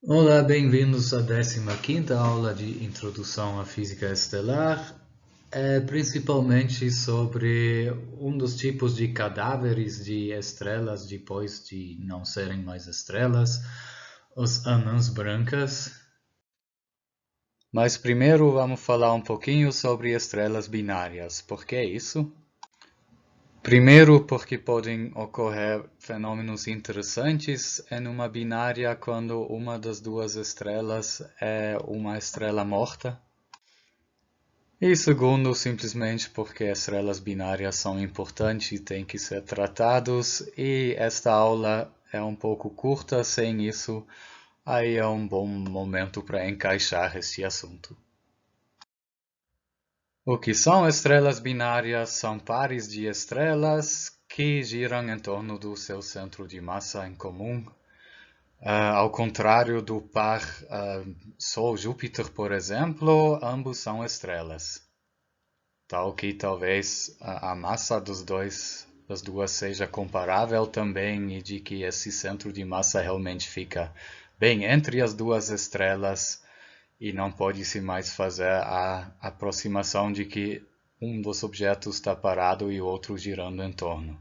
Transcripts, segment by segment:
Olá, bem-vindos à 15ª aula de Introdução à Física Estelar, principalmente sobre um dos tipos de cadáveres de estrelas depois de não serem mais estrelas, os anãs brancas. Mas primeiro vamos falar um pouquinho sobre estrelas binárias. Por que isso? Primeiro, porque podem ocorrer fenômenos interessantes em uma binária quando uma das duas estrelas é uma estrela morta. E segundo, simplesmente porque estrelas binárias são importantes e têm que ser tratados, e esta aula é um pouco curta sem isso, aí é um bom momento para encaixar este assunto. O que são estrelas binárias? São pares de estrelas que giram em torno do seu centro de massa em comum. Ao contrário do par Sol-Júpiter, por exemplo, ambos são estrelas. Tal que talvez a massa das duas seja comparável também, e de que esse centro de massa realmente fica bem entre as duas estrelas, e não pode-se mais fazer a aproximação de que um dos objetos está parado e o outro girando em torno.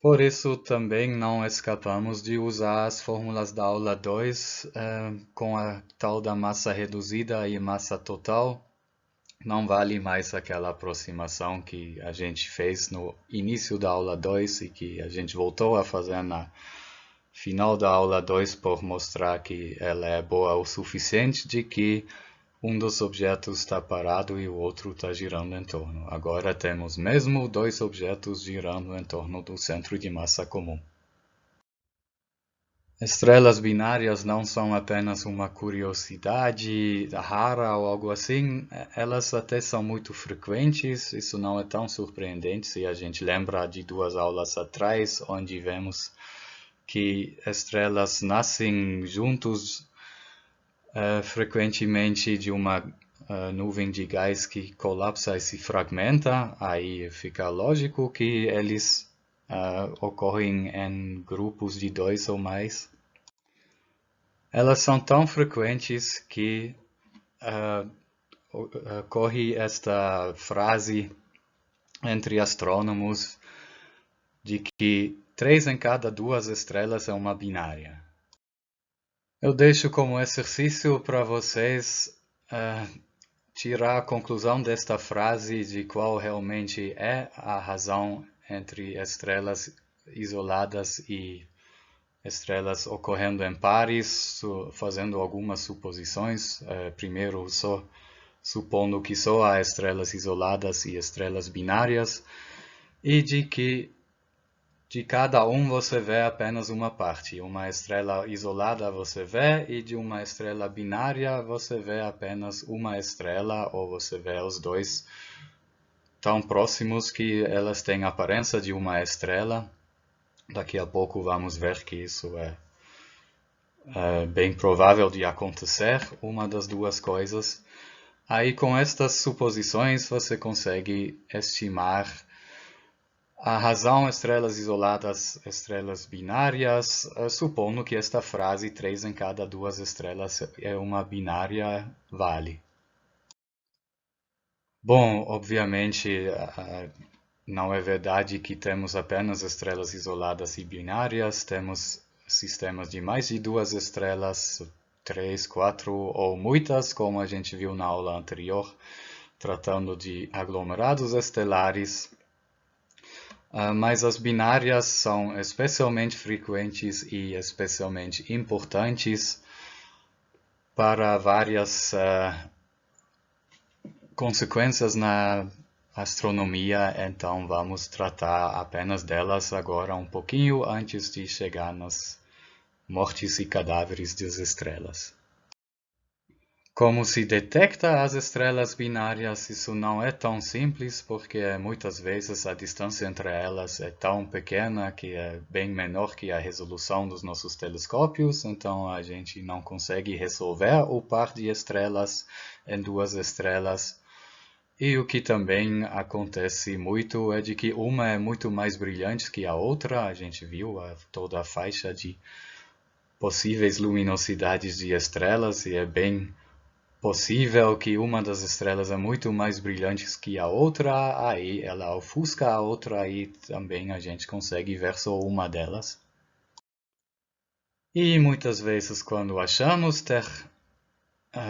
Por isso, também não escapamos de usar as fórmulas da aula 2, com a tal da massa reduzida e massa total. Não vale mais aquela aproximação que a gente fez no início da aula 2 e que a gente voltou a fazer na final da aula 2 por mostrar que ela é boa o suficiente de que um dos objetos está parado e o outro está girando em torno. Agora temos mesmo dois objetos girando em torno do centro de massa comum. Estrelas binárias não são apenas uma curiosidade rara ou algo assim, elas até são muito frequentes. Isso não é tão surpreendente se a gente lembra de 2 aulas atrás, onde vemos que estrelas nascem juntos frequentemente de uma nuvem de gás que colapsa e se fragmenta. Aí fica lógico que eles ocorrem em grupos de 2 ou mais. Elas são tão frequentes que corre esta frase entre astrônomos de que 3 em cada 2 estrelas é uma binária. Eu deixo como exercício para vocês tirar a conclusão desta frase de qual realmente é a razão entre estrelas isoladas e estrelas ocorrendo em pares, fazendo algumas suposições. Primeiro, supondo que só há estrelas isoladas e estrelas binárias, e de que de cada um você vê apenas uma parte. Uma estrela isolada você vê, e de uma estrela binária você vê apenas uma estrela, ou você vê os dois tão próximos que elas têm a aparência de uma estrela. Daqui a pouco vamos ver que isso é bem provável de acontecer, uma das duas coisas. Aí, com estas suposições, você consegue estimar a razão estrelas isoladas, estrelas binárias, supondo que esta frase 3 em cada 2 estrelas é uma binária, vale. Bom, obviamente, não é verdade que temos apenas estrelas isoladas e binárias. Temos sistemas de mais de 2 estrelas, 3, 4 ou muitas, como a gente viu na aula anterior, tratando de aglomerados estelares. Mas as binárias são especialmente frequentes e especialmente importantes para várias consequências na astronomia, então vamos tratar apenas delas agora um pouquinho antes de chegar nas mortes e cadáveres das estrelas. Como se detecta as estrelas binárias? Isso não é tão simples, porque muitas vezes a distância entre elas é tão pequena que é bem menor que a resolução dos nossos telescópios, então a gente não consegue resolver o par de estrelas em 2 estrelas. E o que também acontece muito é de que uma é muito mais brilhante que a outra. A gente viu toda a faixa de possíveis luminosidades de estrelas e é bem possível que uma das estrelas é muito mais brilhante que a outra, aí ela ofusca a outra, aí também a gente consegue ver só uma delas. E muitas vezes quando achamos ter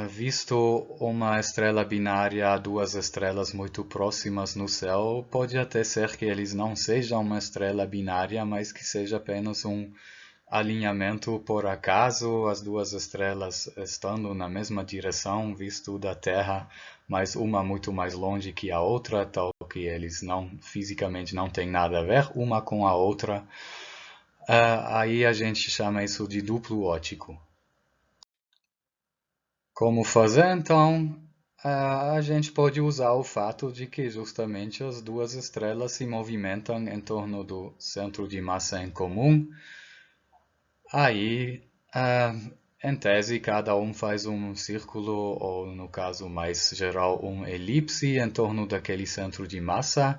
visto uma estrela binária, duas estrelas muito próximas no céu, pode até ser que eles não sejam uma estrela binária, mas que seja apenas um alinhamento por acaso, as duas estrelas estando na mesma direção, visto da Terra, mas uma muito mais longe que a outra, tal que eles não fisicamente não têm nada a ver uma com a outra. Aí a gente chama isso de duplo óptico. Como fazer então? A gente pode usar o fato de que justamente as duas estrelas se movimentam em torno do centro de massa em comum. Aí, em tese, cada um faz um círculo, ou no caso mais geral, um elipse em torno daquele centro de massa,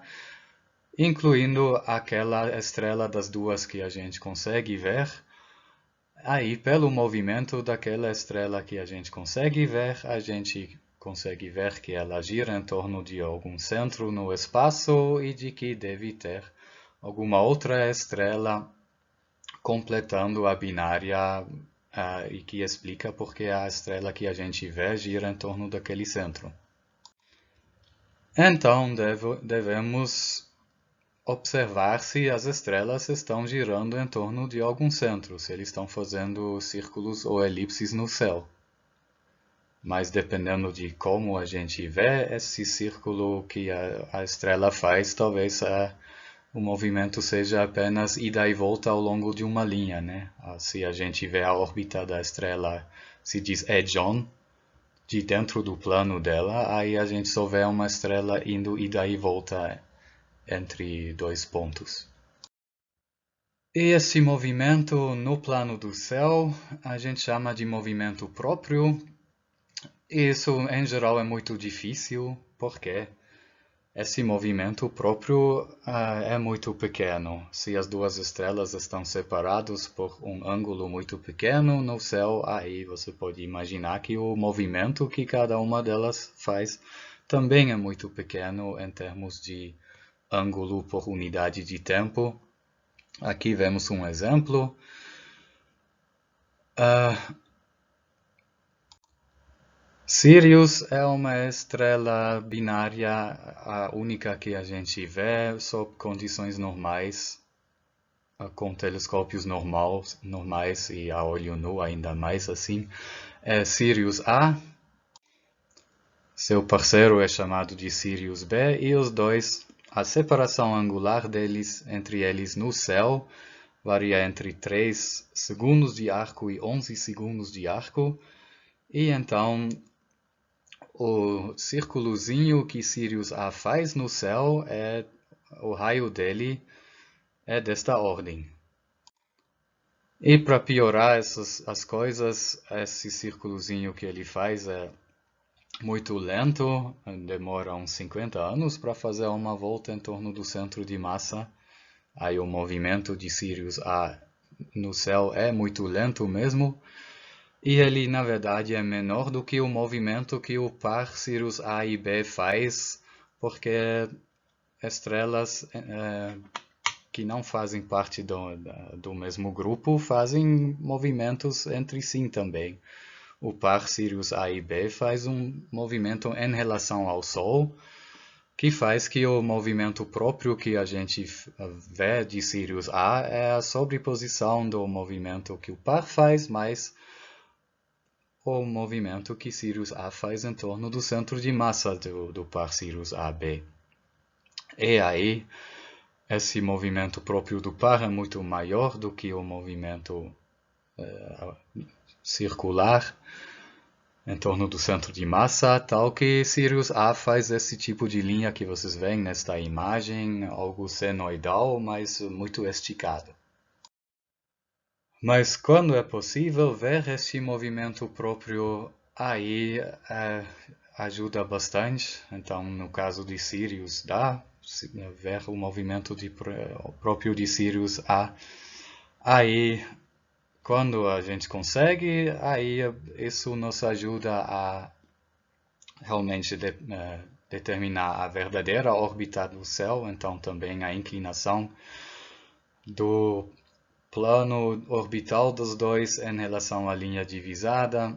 incluindo aquela estrela das duas que a gente consegue ver. Aí, pelo movimento daquela estrela que a gente consegue ver, a gente consegue ver que ela gira em torno de algum centro no espaço e de que deve ter alguma outra estrela completando a binária e que explica porque a estrela que a gente vê gira em torno daquele centro. Então, devemos observar se as estrelas estão girando em torno de algum centro, se eles estão fazendo círculos ou elipses no céu. Mas dependendo de como a gente vê esse círculo que a estrela faz, talvez o movimento seja apenas ida e volta ao longo de uma linha, né? Se a gente vê a órbita da estrela, se diz edge-on, de dentro do plano dela, aí a gente só vê uma estrela indo ida e volta entre dois pontos. E esse movimento no plano do céu a gente chama de movimento próprio. Isso em geral é muito difícil, porque esse movimento próprio é muito pequeno. Se as duas estrelas estão separadas por um ângulo muito pequeno no céu, aí você pode imaginar que o movimento que cada uma delas faz também é muito pequeno em termos de ângulo por unidade de tempo. Aqui vemos um exemplo. Sirius é uma estrela binária, a única que a gente vê sob condições normais, com telescópios normais e a olho nu ainda mais assim. É Sirius A, seu parceiro é chamado de Sirius B, e os dois, a separação angular deles, entre eles no céu, varia entre 3 segundos de arco e 11 segundos de arco, e então o círculozinho que Sirius A faz no céu, o raio dele é desta ordem. E para piorar as coisas, esse círculozinho que ele faz é muito lento, demora uns 50 anos para fazer uma volta em torno do centro de massa. Aí o movimento de Sirius A no céu é muito lento mesmo. E ele, na verdade, é menor do que o movimento que o par Sirius A e B faz, porque estrelas que não fazem parte do mesmo grupo fazem movimentos entre si também. O par Sirius A e B faz um movimento em relação ao Sol, que faz que o movimento próprio que a gente vê de Sirius A é a sobreposição do movimento que o par faz, mais o movimento que Sirius A faz em torno do centro de massa do par Sirius AB. E aí, esse movimento próprio do par é muito maior do que o movimento circular em torno do centro de massa, tal que Sirius A faz esse tipo de linha que vocês veem nesta imagem, algo senoidal, mas muito esticado. Mas quando é possível ver este movimento próprio, aí ajuda bastante. Então, no caso de Sirius, dá ver o movimento próprio de Sirius A. Aí, quando a gente consegue, aí isso nos ajuda a realmente determinar a verdadeira órbita do céu, então também a inclinação do plano orbital dos dois em relação à linha divisada.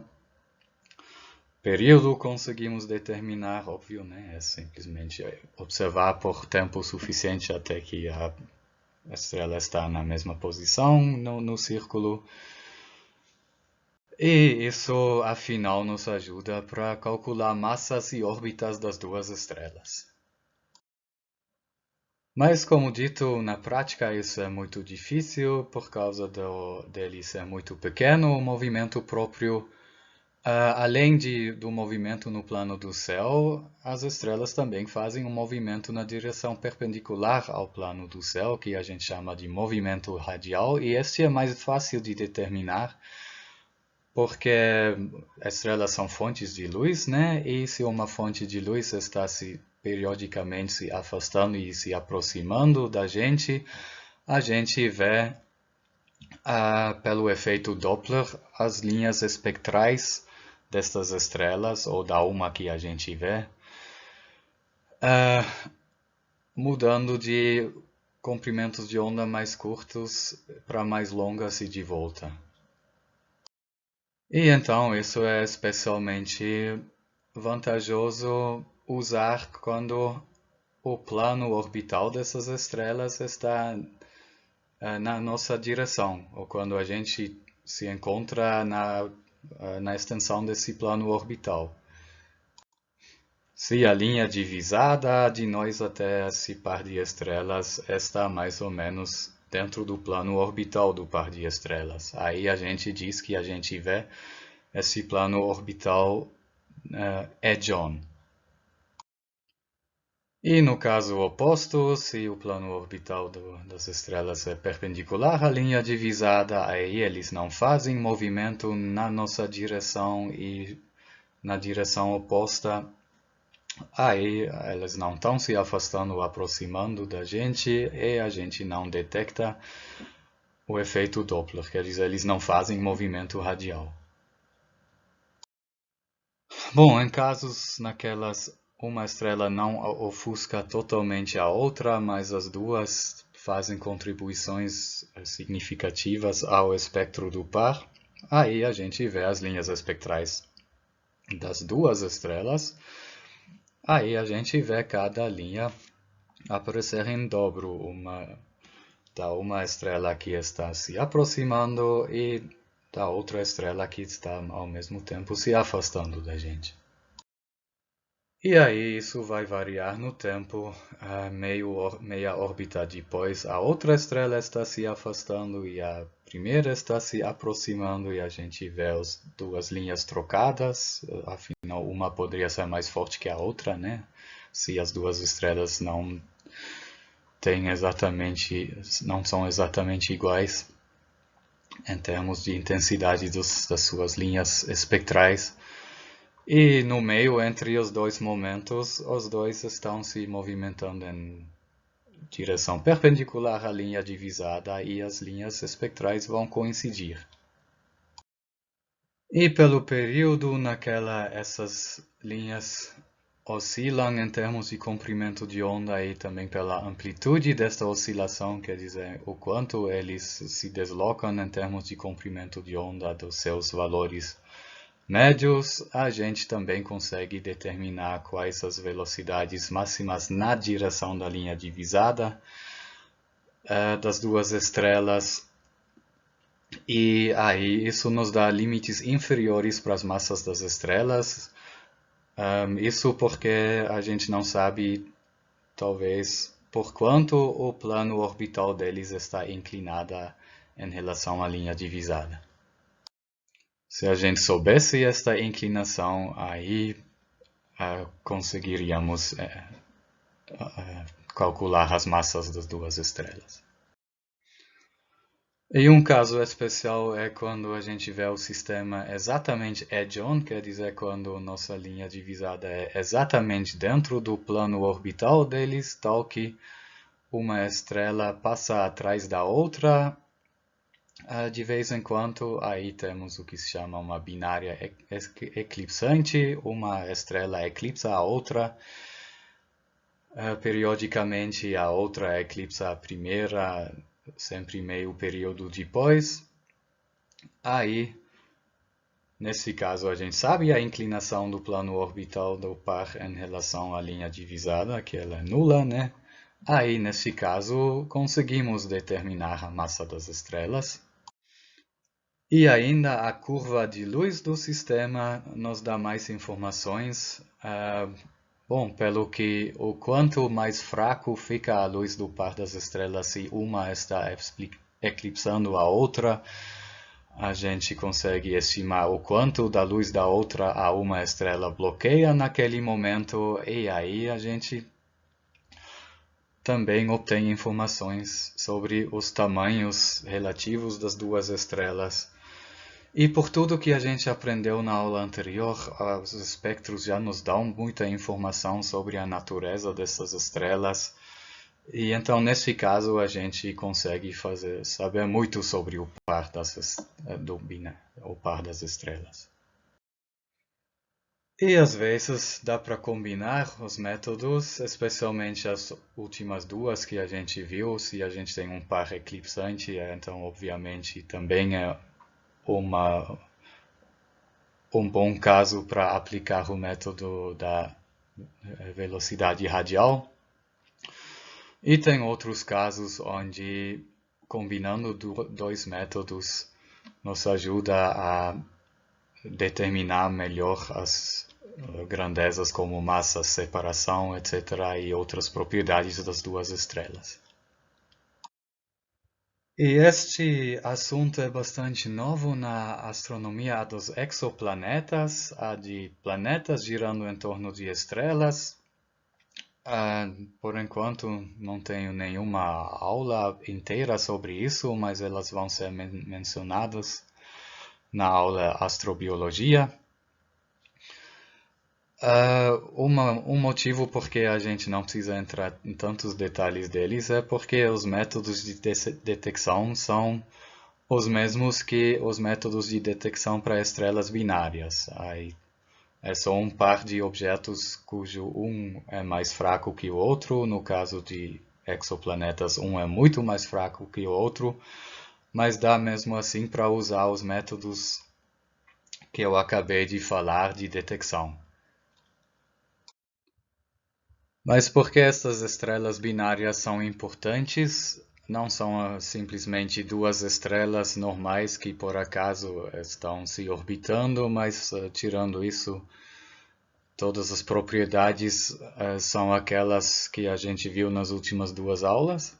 Período conseguimos determinar, óbvio, né? É simplesmente observar por tempo suficiente até que a estrela está na mesma posição no círculo. E isso, afinal, nos ajuda para calcular massas e órbitas das duas estrelas. Mas, como dito, na prática isso é muito difícil por causa dele ser muito pequeno, o movimento próprio. Além do movimento no plano do céu, as estrelas também fazem um movimento na direção perpendicular ao plano do céu, que a gente chama de movimento radial, e este é mais fácil de determinar, porque estrelas são fontes de luz, né? E se uma fonte de luz está periodicamente se afastando e se aproximando da gente, a gente vê, pelo efeito Doppler, as linhas espectrais destas estrelas, ou da uma que a gente vê, mudando de comprimentos de onda mais curtos para mais longas e de volta. E então isso é especialmente vantajoso usar quando o plano orbital dessas estrelas está na nossa direção, ou quando a gente se encontra na extensão desse plano orbital. Se a linha divisada de nós até esse par de estrelas está mais ou menos dentro do plano orbital do par de estrelas, aí a gente diz que a gente vê esse plano orbital edge-on. E no caso oposto, se o plano orbital das estrelas é perpendicular à linha divisada, aí eles não fazem movimento na nossa direção e na direção oposta. Aí elas não estão se afastando ou aproximando da gente e a gente não detecta o efeito Doppler, quer dizer, eles não fazem movimento radial. Bom, em casos naquelas uma estrela não ofusca totalmente a outra, mas as duas fazem contribuições significativas ao espectro do par, aí a gente vê as linhas espectrais das duas estrelas. Aí a gente vê cada linha aparecer em dobro, uma estrela que está se aproximando e da outra estrela que está ao mesmo tempo se afastando da gente. E aí isso vai variar no tempo, meia órbita depois a outra estrela está se afastando e a primeira está se aproximando e a gente vê as duas linhas trocadas, afinal uma poderia ser mais forte que a outra, né? Se as duas estrelas não são exatamente iguais em termos de intensidade das suas linhas espectrais. E no meio, entre os dois momentos, os dois estão se movimentando em direção perpendicular à linha divisada e as linhas espectrais vão coincidir. E pelo período essas linhas oscilam em termos de comprimento de onda e também pela amplitude desta oscilação, quer dizer, o quanto eles se deslocam em termos de comprimento de onda dos seus valores médios, a gente também consegue determinar quais as velocidades máximas na direção da linha divisada das duas estrelas. E aí isso nos dá limites inferiores para as massas das estrelas. Isso porque a gente não sabe, talvez, por quanto o plano orbital deles está inclinada em relação à linha divisada. Se a gente soubesse esta inclinação, aí conseguiríamos calcular as massas das duas estrelas. E um caso especial é quando a gente vê o sistema exatamente edge-on, quer dizer, quando nossa linha divisada é exatamente dentro do plano orbital deles, tal que uma estrela passa atrás da outra De vez em quando, aí temos o que se chama uma binária eclipsante, uma estrela eclipsa a outra. Periodicamente, a outra eclipsa a primeira, sempre meio período depois. Aí, nesse caso, a gente sabe a inclinação do plano orbital do par em relação à linha divisada, que ela é nula, né? Aí, nesse caso, conseguimos determinar a massa das estrelas. E ainda a curva de luz do sistema nos dá mais informações. Bom, pelo que o quanto mais fraco fica a luz do par das estrelas se uma está eclipsando a outra, a gente consegue estimar o quanto da luz da outra a uma estrela bloqueia naquele momento, e aí a gente também obtém informações sobre os tamanhos relativos das duas estrelas. E por tudo que a gente aprendeu na aula anterior, os espectros já nos dão muita informação sobre a natureza dessas estrelas. E então, nesse caso, a gente consegue saber muito sobre o par das estrelas. E às vezes dá para combinar os métodos, especialmente as últimas duas que a gente viu. Se a gente tem um par eclipsante, então obviamente também é um bom caso para aplicar o método da velocidade radial. E tem outros casos onde combinando dois métodos nos ajuda a determinar melhor as grandezas como massa, separação, etc. e outras propriedades das duas estrelas. E este assunto é bastante novo na astronomia, a dos exoplanetas, a de planetas girando em torno de estrelas. Por enquanto não tenho nenhuma aula inteira sobre isso, mas elas vão ser mencionadas na aula Astrobiologia. Um motivo por que a gente não precisa entrar em tantos detalhes deles é porque os métodos de detecção são os mesmos que os métodos de detecção para estrelas binárias. Aí é só um par de objetos cujo um é mais fraco que o outro. No caso de exoplanetas, um é muito mais fraco que o outro, mas dá mesmo assim para usar os métodos que eu acabei de falar de detecção. Mas por que essas estrelas binárias são importantes? Não são simplesmente duas estrelas normais que por acaso estão se orbitando, mas tirando isso, todas as propriedades são aquelas que a gente viu nas últimas duas aulas.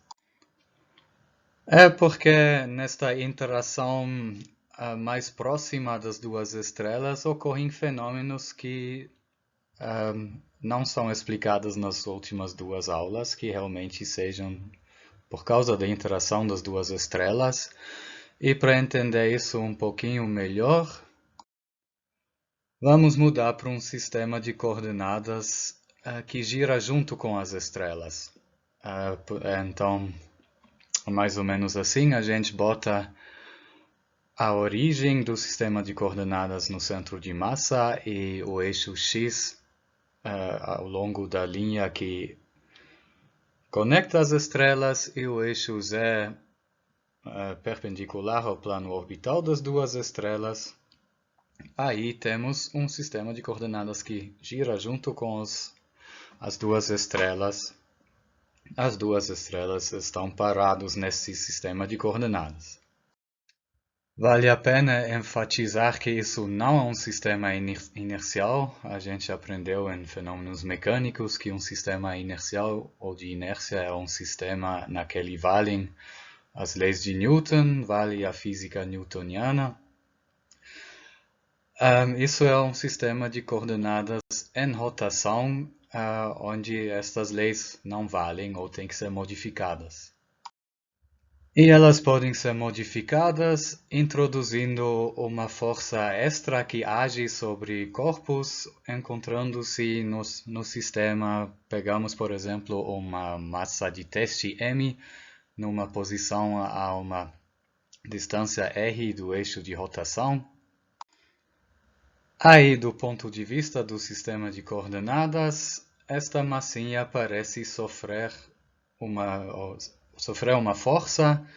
É porque nesta interação mais próxima das duas estrelas ocorrem fenômenos que não são explicados nas últimas duas aulas, que realmente sejam por causa da interação das duas estrelas. E para entender isso um pouquinho melhor, vamos mudar para um sistema de coordenadas que gira junto com as estrelas. Então, mais ou menos assim, a gente bota a origem do sistema de coordenadas no centro de massa e o eixo x ao longo da linha que conecta as estrelas e o eixo z perpendicular ao plano orbital das duas estrelas. Aí temos um sistema de coordenadas que gira junto com as duas estrelas. As duas estrelas estão paradas nesse sistema de coordenadas. Vale a pena enfatizar que isso não é um sistema inercial. A gente aprendeu em fenômenos mecânicos que um sistema inercial ou de inércia é um sistema naquele valem as leis de Newton, vale a física newtoniana. Isso é um sistema de coordenadas em rotação, onde estas leis não valem ou têm que ser modificadas. E elas podem ser modificadas introduzindo uma força extra que age sobre corpos, encontrando-se no sistema. Pegamos, por exemplo, uma massa de teste M numa posição a uma distância r do eixo de rotação. Aí, do ponto de vista do sistema de coordenadas, esta massinha parece sofrer uma força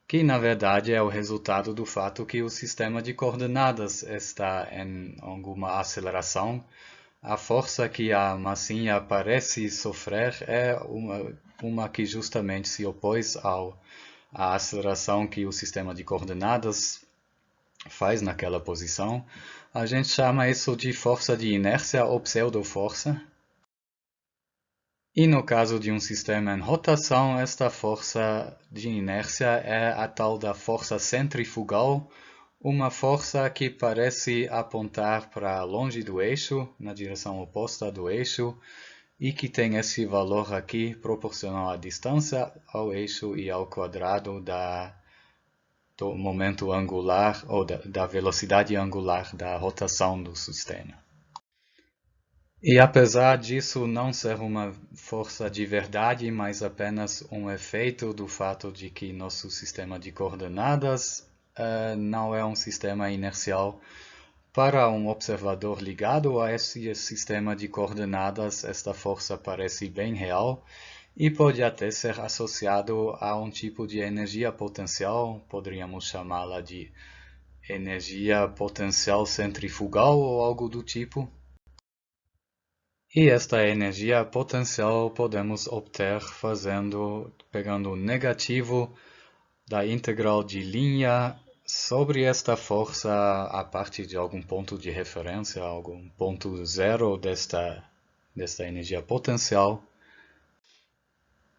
que, na verdade, é o resultado do fato que o sistema de coordenadas está em alguma aceleração. A força que a massinha parece sofrer é uma que justamente se opôs à aceleração que o sistema de coordenadas faz naquela posição. A gente chama isso de força de inércia ou pseudoforça. E no caso de um sistema em rotação, esta força de inércia é a tal da força centrifugal, uma força que parece apontar para longe do eixo, na direção oposta do eixo, e que tem esse valor aqui proporcional à distância ao eixo e ao quadrado do momento angular ou da velocidade angular da rotação do sistema. E apesar disso não ser uma força de verdade, mas apenas um efeito do fato de que nosso sistema de coordenadas não é um sistema inercial, para um observador ligado a esse sistema de coordenadas, esta força parece bem real e pode até ser associado a um tipo de energia potencial, poderíamos chamá-la de energia potencial centrifugal ou algo do tipo. E esta energia potencial podemos obter pegando o negativo da integral de linha sobre esta força a partir de algum ponto de referência, algum ponto zero desta energia potencial,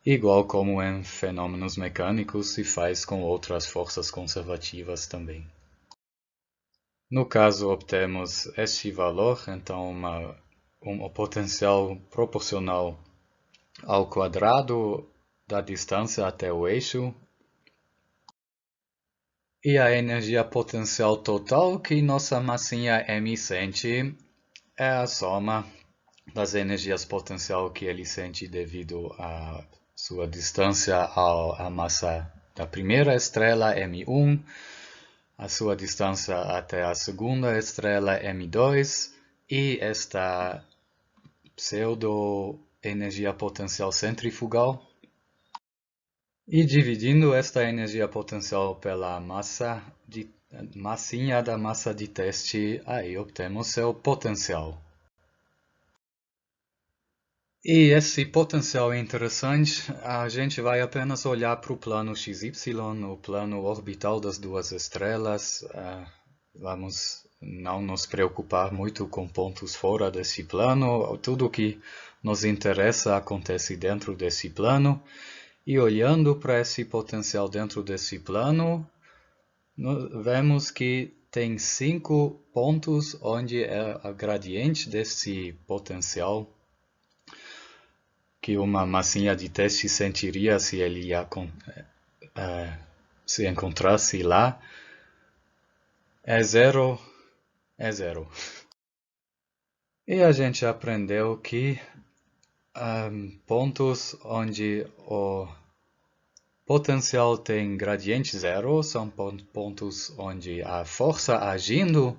igual como em fenômenos mecânicos se faz com outras forças conservativas também. No caso, obtemos este valor, então uma potencial proporcional ao quadrado da distância até o eixo, e a energia potencial total que nossa massinha M sente é a soma das energias potencial que ele sente devido à sua distância à massa da primeira estrela, M1, a sua distância até a segunda estrela, M2, e esta pseudo-energia potencial centrifugal. E dividindo esta energia potencial pela massinha da massa de teste, aí obtemos seu potencial. E esse potencial é interessante, a gente vai apenas olhar para o plano XY, o plano orbital das duas estrelas. Vamos não nos preocupar muito com pontos fora desse plano, tudo o que nos interessa acontece dentro desse plano. E olhando para esse potencial dentro desse plano, vemos que tem 5 pontos onde é a gradiente desse potencial que uma massinha de teste sentiria se ele se encontrasse lá, é zero. E a gente aprendeu que pontos onde o potencial tem gradiente zero são pontos onde a força agindo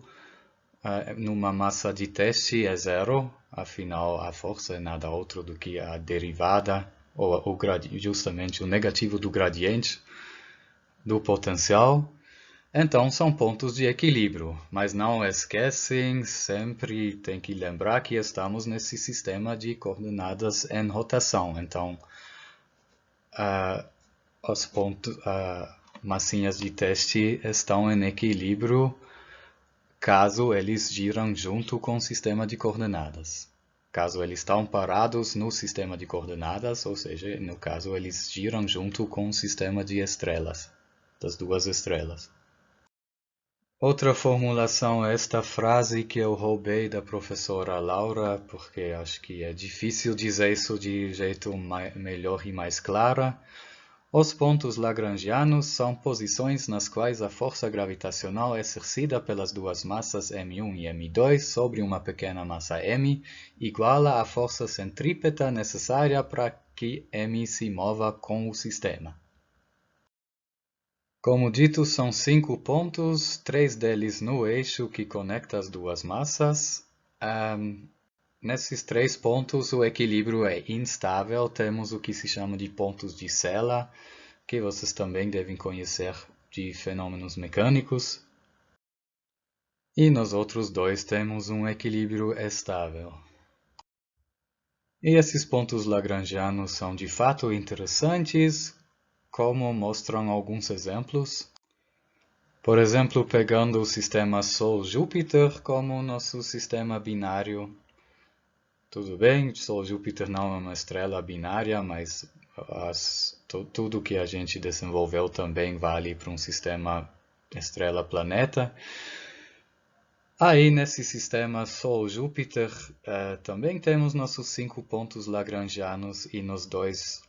numa massa de teste é zero, afinal a força é nada outro do que a derivada, ou justamente o negativo do gradiente do potencial. Então são pontos de equilíbrio, mas não esquecem, sempre tem que lembrar que estamos nesse sistema de coordenadas em rotação. Então as massinhas de teste estão em equilíbrio caso eles giram junto com o sistema de coordenadas. Caso eles estão parados no sistema de coordenadas, ou seja, no caso eles giram junto com o sistema de estrelas, das duas estrelas. Outra formulação é esta frase que eu roubei da professora Laura, porque acho que é difícil dizer isso de jeito melhor e mais clara. Os pontos lagrangianos são posições nas quais a força gravitacional exercida pelas duas massas m1 e m2 sobre uma pequena massa m iguala à força centrípeta necessária para que m se mova com o sistema. Como dito, são 5 pontos, 3 deles no eixo que conecta as duas massas. Nesses 3 pontos o equilíbrio é instável, temos o que se chama de pontos de Sella, que vocês também devem conhecer de fenômenos mecânicos. E nos outros 2 temos um equilíbrio estável. E esses pontos lagrangianos são de fato interessantes, como mostram alguns exemplos. Por exemplo, pegando o sistema Sol-Júpiter como nosso sistema binário. Tudo bem, Sol-Júpiter não é uma estrela binária, mas tudo que a gente desenvolveu também vale para um sistema estrela-planeta. Aí, nesse sistema Sol-Júpiter, também temos nossos 5 pontos lagrangianos e nos 2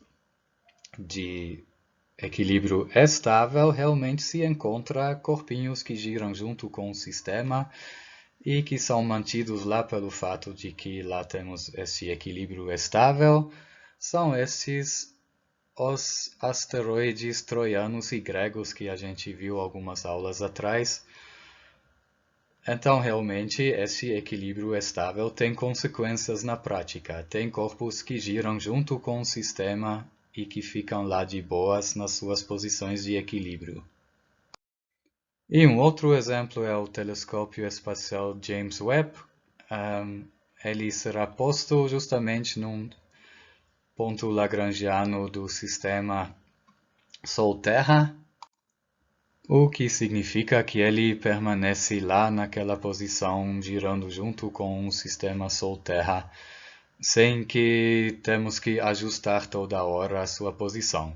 de equilíbrio estável, realmente se encontra corpinhos que giram junto com o sistema e que são mantidos lá pelo fato de que lá temos esse equilíbrio estável. São esses os asteroides troianos e gregos que a gente viu algumas aulas atrás. Então, realmente, esse equilíbrio estável tem consequências na prática. Tem corpos que giram junto com o sistema e que ficam lá de boas nas suas posições de equilíbrio. E um outro exemplo é o telescópio espacial James Webb. Ele será posto justamente num ponto lagrangiano do sistema Sol-Terra, o que significa que ele permanece lá naquela posição, girando junto com o sistema Sol-Terra, sem que temos que ajustar toda hora a sua posição.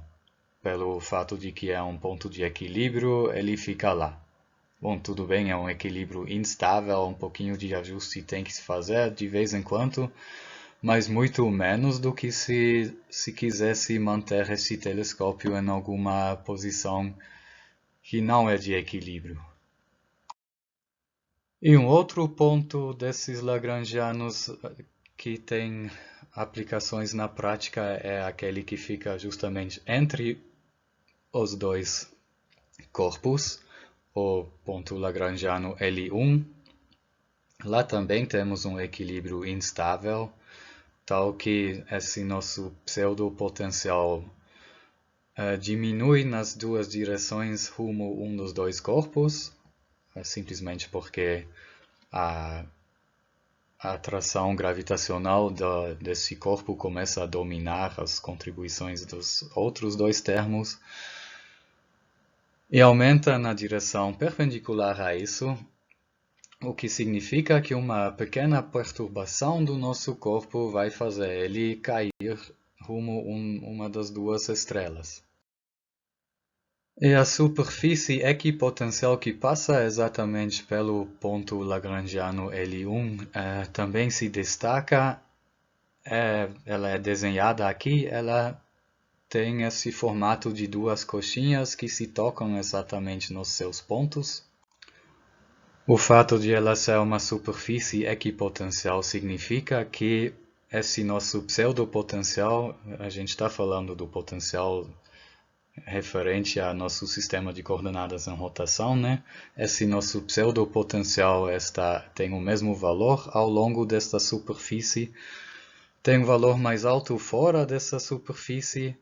Pelo fato de que é um ponto de equilíbrio, ele fica lá. Bom, tudo bem, é um equilíbrio instável, um pouquinho de ajuste tem que se fazer de vez em quando, mas muito menos do que se quisesse manter esse telescópio em alguma posição que não é de equilíbrio. E um outro ponto desses lagrangianos que tem aplicações na prática é aquele que fica justamente entre os 2 corpos, o ponto lagrangiano L1. Lá também temos um equilíbrio instável, tal que esse nosso pseudopotencial diminui nas 2 direções rumo um dos 2 corpos, simplesmente porque a atração gravitacional desse corpo começa a dominar as contribuições dos outros 2 termos e aumenta na direção perpendicular a isso, o que significa que uma pequena perturbação do nosso corpo vai fazer ele cair rumo uma das 2 estrelas. E a superfície equipotencial que passa exatamente pelo ponto lagrangiano L1 também se destaca. Ela é desenhada aqui, ela tem esse formato de 2 coxinhas que se tocam exatamente nos seus pontos. O fato de ela ser uma superfície equipotencial significa que esse nosso pseudopotencial, a gente está falando do potencial referente ao nosso sistema de coordenadas em rotação, né? Esse nosso pseudopotencial tem o mesmo valor ao longo desta superfície, tem um valor mais alto fora dessa superfície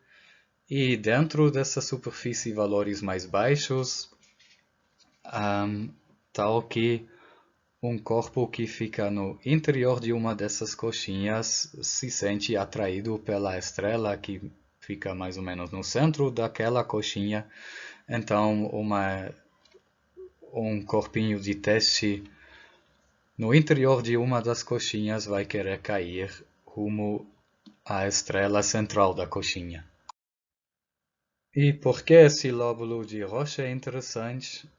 e dentro dessa superfície valores mais baixos, tal que um corpo que fica no interior de uma dessas coxinhas se sente atraído pela estrela que fica mais ou menos no centro daquela coxinha. Então, um corpinho de teste no interior de uma das coxinhas vai querer cair rumo à estrela central da coxinha. E por que esse lóbulo de Roche é interessante?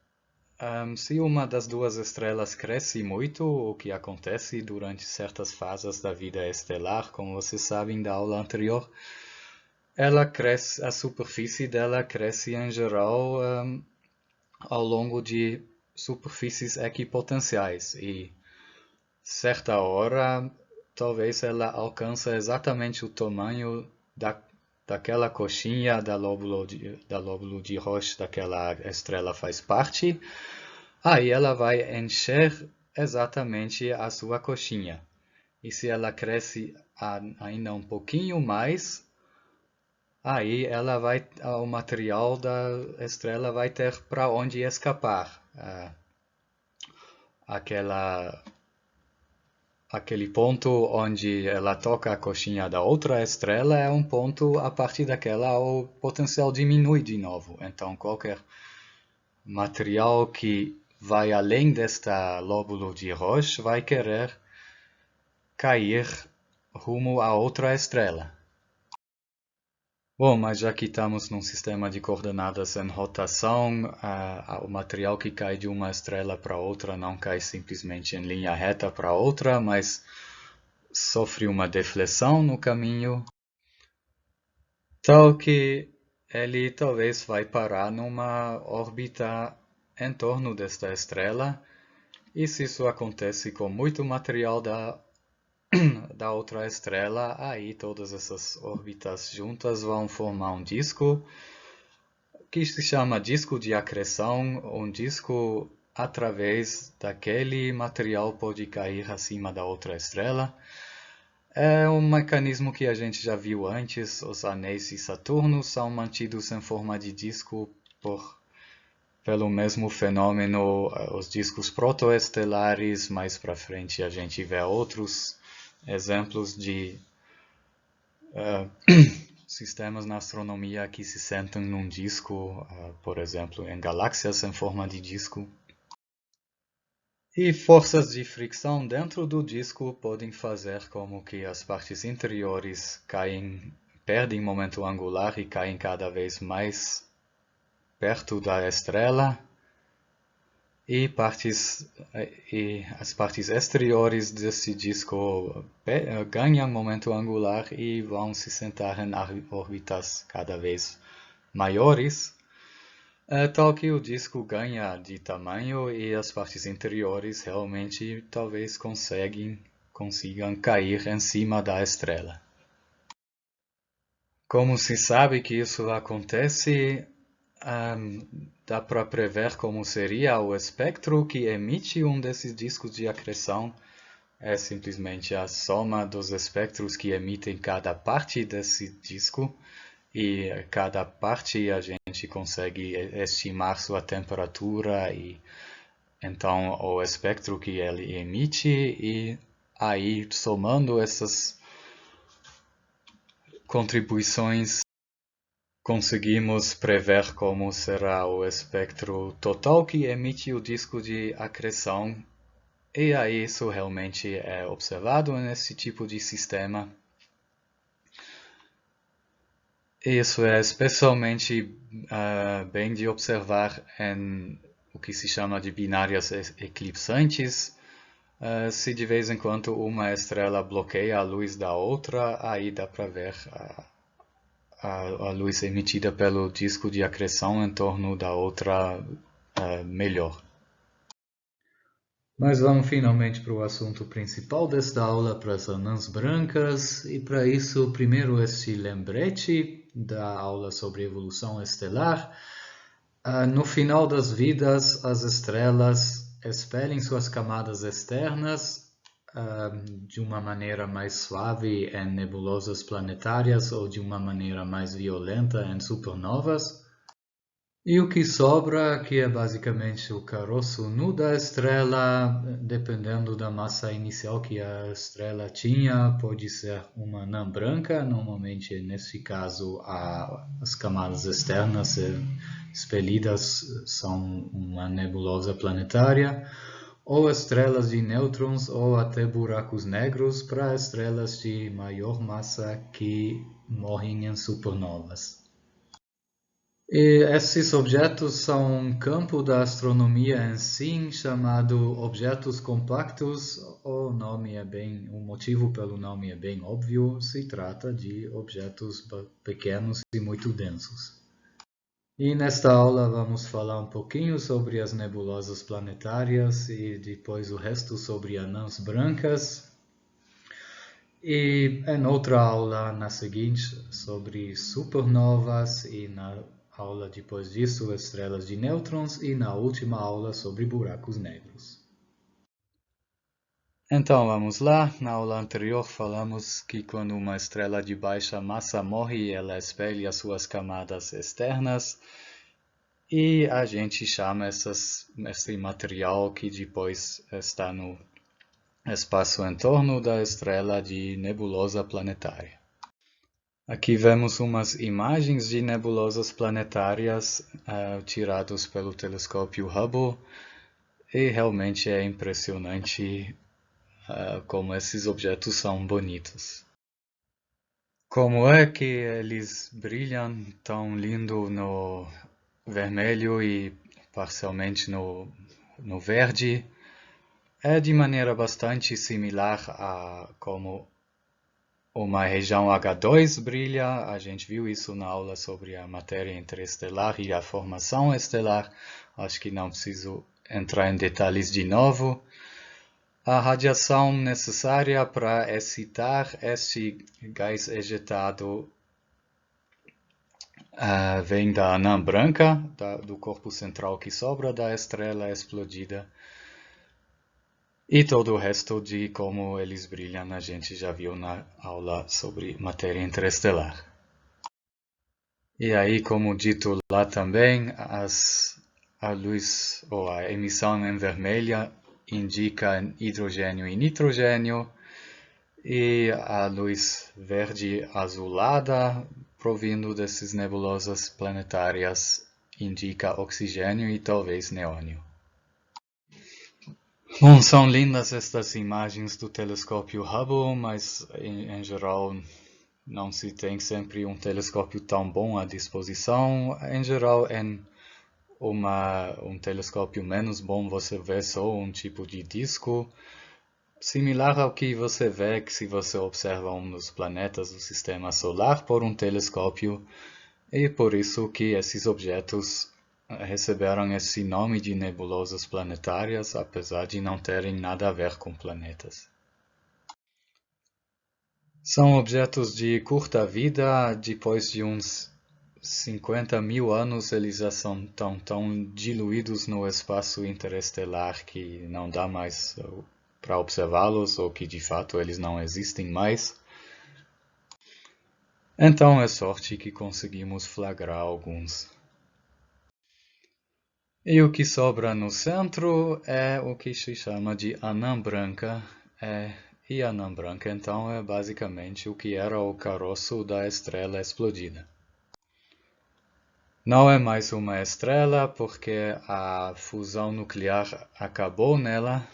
Se uma das 2 estrelas cresce muito, o que acontece durante certas fases da vida estelar, como vocês sabem da aula anterior, a superfície dela cresce em geral ao longo de superfícies equipotenciais e certa hora talvez ela alcance exatamente o tamanho daquela coxinha da lóbulo de Roche daquela estrela faz parte, aí ela vai encher exatamente a sua coxinha. E se ela cresce ainda um pouquinho mais, aí o material da estrela vai ter para onde escapar. Aquele ponto onde ela toca a coxinha da outra estrela é um ponto, a partir daquela o potencial diminui de novo. Então qualquer material que vai além desta lóbulo de Roche vai querer cair rumo a outra estrela. Bom, mas já que estamos num sistema de coordenadas em rotação, o material que cai de uma estrela para outra não cai simplesmente em linha reta para outra, mas sofre uma deflexão no caminho, tal que ele talvez vai parar numa órbita em torno desta estrela, e se isso acontece com muito material da outra estrela, aí todas essas órbitas juntas vão formar um disco que se chama disco de acreção. Um disco através daquele material pode cair acima da outra estrela. É um mecanismo que a gente já viu antes. Os anéis de Saturno são mantidos em forma de disco pelo mesmo fenômeno. Os discos protoestelares, mais para frente a gente vê outros exemplos de sistemas na astronomia que se sentam num disco, por exemplo, em galáxias em forma de disco. E forças de fricção dentro do disco podem fazer com que as partes interiores perdem momento angular e caem cada vez mais perto da estrela. E as partes exteriores desse disco ganham momento angular e vão se sentar em órbitas cada vez maiores, tal que o disco ganha de tamanho e as partes interiores realmente talvez consigam cair em cima da estrela. Como se sabe que isso acontece? Dá para prever como seria o espectro que emite um desses discos de acreção. É simplesmente a soma dos espectros que emitem cada parte desse disco, e cada parte a gente consegue estimar sua temperatura e então o espectro que ele emite, e aí somando essas contribuições conseguimos prever como será o espectro total que emite o disco de acreção, e aí isso realmente é observado nesse tipo de sistema. Isso é especialmente bem de observar em o que se chama de binárias eclipsantes. Se de vez em quando uma estrela bloqueia a luz da outra, aí dá para ver a luz emitida pelo disco de acreção em torno da outra melhor. Mas vamos finalmente para o assunto principal desta aula, para as anãs brancas, e para isso primeiro este lembrete da aula sobre evolução estelar. No final das vidas, as estrelas expelem suas camadas externas de uma maneira mais suave em nebulosas planetárias ou de uma maneira mais violenta em supernovas. E o que sobra, que é basicamente o caroço nu da estrela, dependendo da massa inicial que a estrela tinha, pode ser uma anã branca. Normalmente, nesse caso, as camadas externas expelidas são uma nebulosa planetária, ou estrelas de nêutrons, ou até buracos negros para estrelas de maior massa que morrem em supernovas. E esses objetos são um campo da astronomia em si, chamado objetos compactos. O motivo pelo nome é bem óbvio, se trata de objetos pequenos e muito densos. E nesta aula vamos falar um pouquinho sobre as nebulosas planetárias e depois o resto sobre anãs brancas. E em outra aula na seguinte sobre supernovas e na aula depois disso estrelas de nêutrons e na última aula sobre buracos negros. Então vamos lá, na aula anterior falamos que quando uma estrela de baixa massa morre, ela espelha suas camadas externas e a gente chama esse material que depois está no espaço em torno da estrela de nebulosa planetária. Aqui vemos umas imagens de nebulosas planetárias tiradas pelo telescópio Hubble e realmente é impressionante como esses objetos são bonitos. Como é que eles brilham tão lindo no vermelho e parcialmente no verde? É de maneira bastante similar a como uma região H2 brilha. A gente viu isso na aula sobre a matéria interestelar e a formação estelar. Acho que não preciso entrar em detalhes de novo. A radiação necessária para excitar este gás ejetado vem da anã branca, do corpo central que sobra da estrela explodida. E todo o resto de como eles brilham a gente já viu na aula sobre matéria interestelar. E aí, como dito lá também, a luz ou a emissão em vermelha indica hidrogênio e nitrogênio, e a luz verde azulada provindo dessas nebulosas planetárias indica oxigênio e talvez neônio. Bom, são lindas estas imagens do telescópio Hubble, mas em geral não se tem sempre um telescópio tão bom à disposição. Em geral, em um telescópio menos bom você vê só um tipo de disco, similar ao que você vê se você observa um dos planetas do sistema solar por um telescópio, e por isso que esses objetos receberam esse nome de nebulosas planetárias, apesar de não terem nada a ver com planetas. São objetos de curta vida. Depois de uns 50 mil anos, eles já são tão diluídos no espaço interestelar que não dá mais para observá-los, ou que de fato eles não existem mais. Então é sorte que conseguimos flagrar alguns. E o que sobra no centro é o que se chama de anã branca. E a anã branca, então, é basicamente o que era o caroço da estrela explodida. Não é mais uma estrela porque a fusão nuclear acabou nela.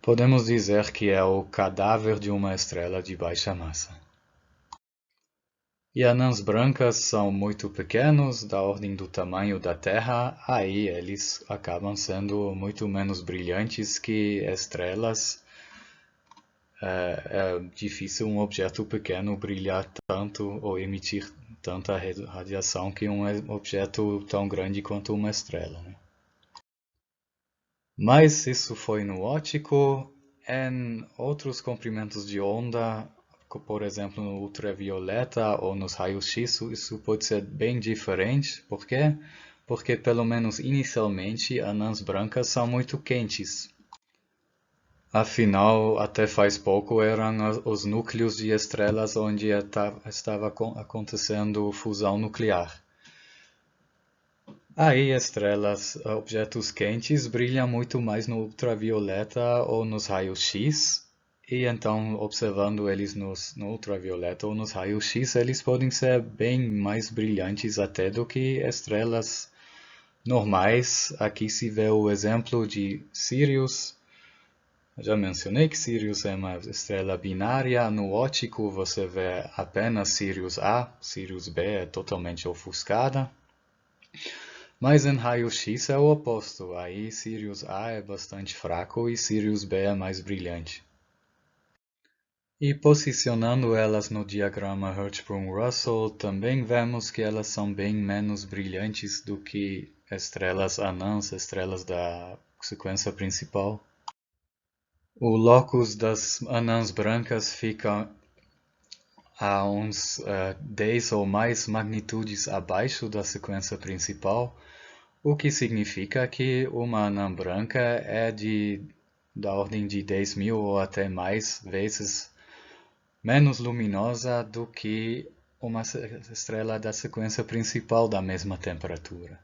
Podemos dizer que é o cadáver de uma estrela de baixa massa. E anãs brancas são muito pequenos, da ordem do tamanho da Terra, aí eles acabam sendo muito menos brilhantes que estrelas. É difícil um objeto pequeno brilhar tanto ou emitir tanta radiação que um objeto tão grande quanto uma estrela, né? Mas isso foi no óptico. Em outros comprimentos de onda, por exemplo, no ultravioleta ou nos raios-x, isso pode ser bem diferente. Por quê? Porque, pelo menos inicialmente, anãs brancas são muito quentes. Afinal, até faz pouco eram os núcleos de estrelas onde estava acontecendo fusão nuclear. Aí estrelas, objetos quentes, brilham muito mais no ultravioleta ou nos raios-x, e então, observando eles no ultravioleta ou nos raios-x, eles podem ser bem mais brilhantes até do que estrelas normais. Aqui se vê o exemplo de Sirius. Já mencionei que Sirius é uma estrela binária. No óptico você vê apenas Sirius A, Sirius B é totalmente ofuscada. Mas em raio-x é o oposto, aí Sirius A é bastante fraco e Sirius B é mais brilhante. E posicionando elas no diagrama Hertzsprung-Russell, também vemos que elas são bem menos brilhantes do que estrelas anãs, estrelas da sequência principal. O locus das anãs brancas fica a uns 10 ou mais magnitudes abaixo da sequência principal, o que significa que uma anã branca é da ordem de 10.000 ou até mais vezes menos luminosa do que uma estrela da sequência principal da mesma temperatura.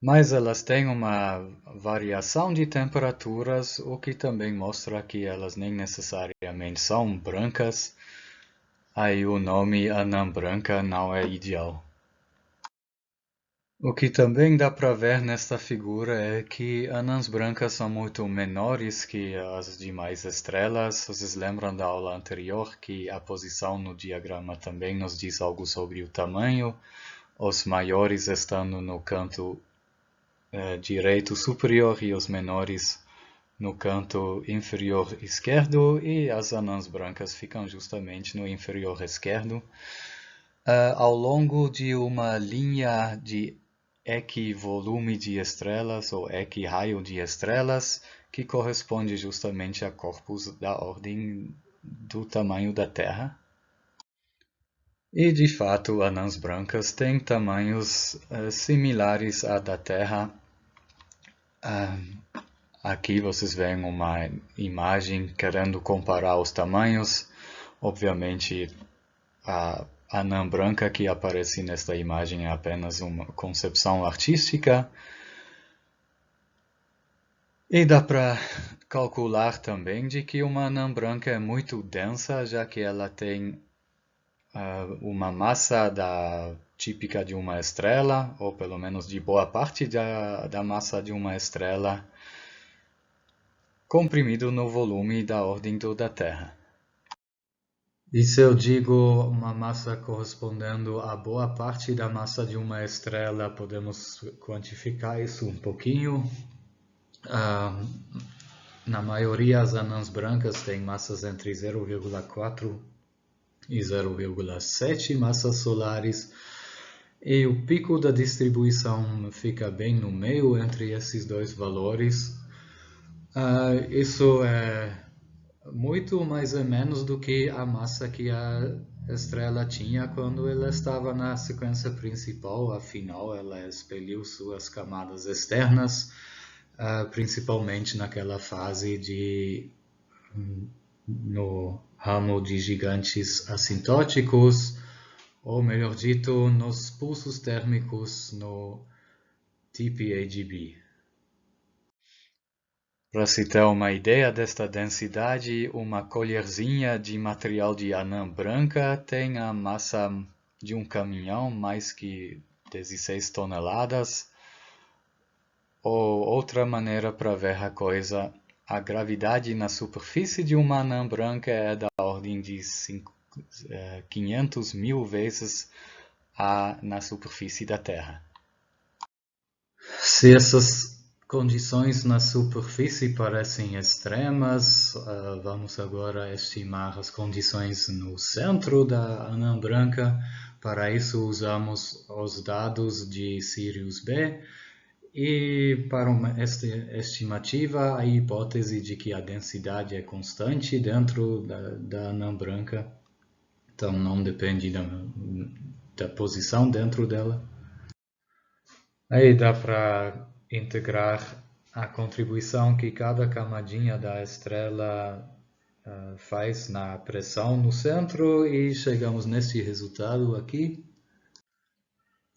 Mas elas têm uma variação de temperaturas, o que também mostra que elas nem necessariamente são brancas. Aí o nome anã branca não é ideal. O que também dá para ver nesta figura é que anãs brancas são muito menores que as demais estrelas. Vocês lembram da aula anterior que a posição no diagrama também nos diz algo sobre o tamanho, os maiores estando no canto direito superior e os menores no canto inferior esquerdo, e as anãs brancas ficam justamente no inferior esquerdo. Ao longo de uma linha de equivolume de estrelas ou equiraio de estrelas, que corresponde justamente a corpos da ordem do tamanho da Terra. E de fato, anãs brancas têm tamanhos similares à da Terra. Aqui vocês veem uma imagem querendo comparar os tamanhos. Obviamente, a anã branca que aparece nesta imagem é apenas uma concepção artística. E dá para calcular também de que uma anã branca é muito densa, já que ela tem uma massa típica de uma estrela, ou pelo menos de boa parte da massa de uma estrela, comprimido no volume da ordem da Terra. E se eu digo uma massa correspondendo a boa parte da massa de uma estrela, podemos quantificar isso um pouquinho. Na maioria, as anãs brancas têm massas entre 0,4 e 0,7 massas solares, e o pico da distribuição fica bem no meio entre esses dois valores. Isso é muito mais ou menos do que a massa que a estrela tinha quando ela estava na sequência principal. Afinal, ela expeliu suas camadas externas, principalmente naquela fase no ramo de gigantes assintóticos, ou melhor dito, nos pulsos térmicos no TPAGB. Para se ter uma ideia desta densidade, uma colherzinha de material de anã branca tem a massa de um caminhão, mais que 16 toneladas. Ou outra maneira para ver a coisa, a gravidade na superfície de uma anã branca é da ordem de 500 mil vezes na superfície da Terra. Se essas condições na superfície parecem extremas, vamos agora estimar as condições no centro da anã branca. Para isso usamos os dados de Sirius B, e para uma estimativa, a hipótese de que a densidade é constante dentro da anã branca, então não depende da posição dentro dela. Aí dá para integrar a contribuição que cada camadinha da estrela faz na pressão no centro, e chegamos neste resultado aqui.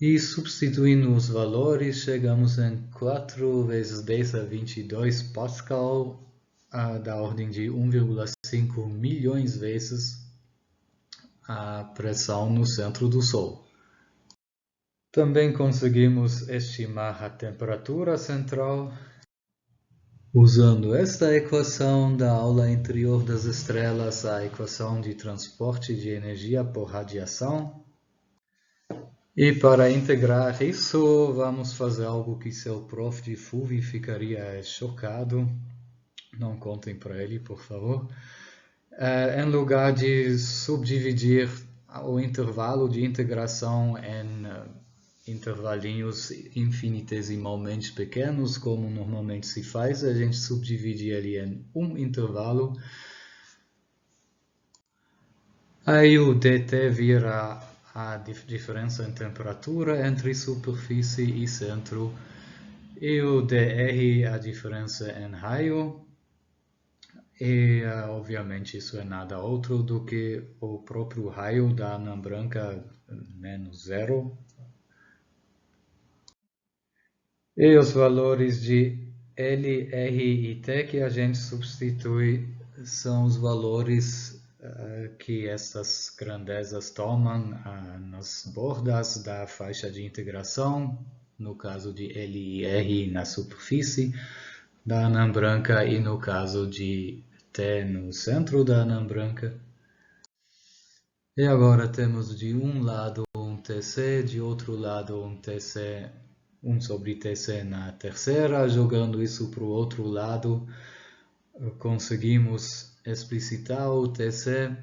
E substituindo os valores, chegamos em 4 vezes 10 a 22 Pascal, da ordem de 1,5 milhões vezes a pressão no centro do Sol. Também conseguimos estimar a temperatura central usando esta equação da aula anterior das estrelas, a equação de transporte de energia por radiação. E para integrar isso, vamos fazer algo que seu prof de FUVI ficaria chocado. Não contem para ele, por favor. Em lugar de subdividir o intervalo de integração em intervalinhos infinitesimalmente pequenos, como normalmente se faz, a gente subdivide ele em um intervalo. Aí o dt vira a diferença em temperatura entre superfície e centro, e o dr a diferença em raio. E, obviamente, isso é nada outro do que o próprio raio da anã branca menos zero. E os valores de L, R e T que a gente substitui são os valores que essas grandezas tomam nas bordas da faixa de integração, no caso de L e R na superfície da anã branca e no caso de T no centro da anã branca. E agora temos de um lado um TC, de outro lado um TC, 1 sobre TC na terceira. Jogando isso para o outro lado, conseguimos explicitar o TC,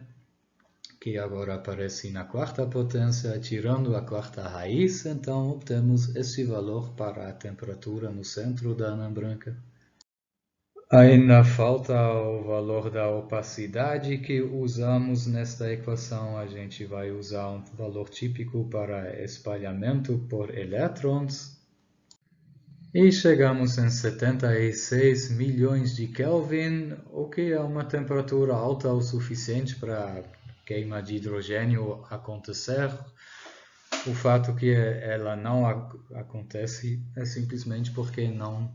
que agora aparece na quarta potência, tirando a quarta raiz. Então obtemos este valor para a temperatura no centro da anã branca. Ainda falta o valor da opacidade que usamos nesta equação. A gente vai usar um valor típico para espalhamento por elétrons. E chegamos em 76 milhões de Kelvin, o que é uma temperatura alta o suficiente para queima de hidrogênio acontecer. O fato que ela não acontece é simplesmente porque não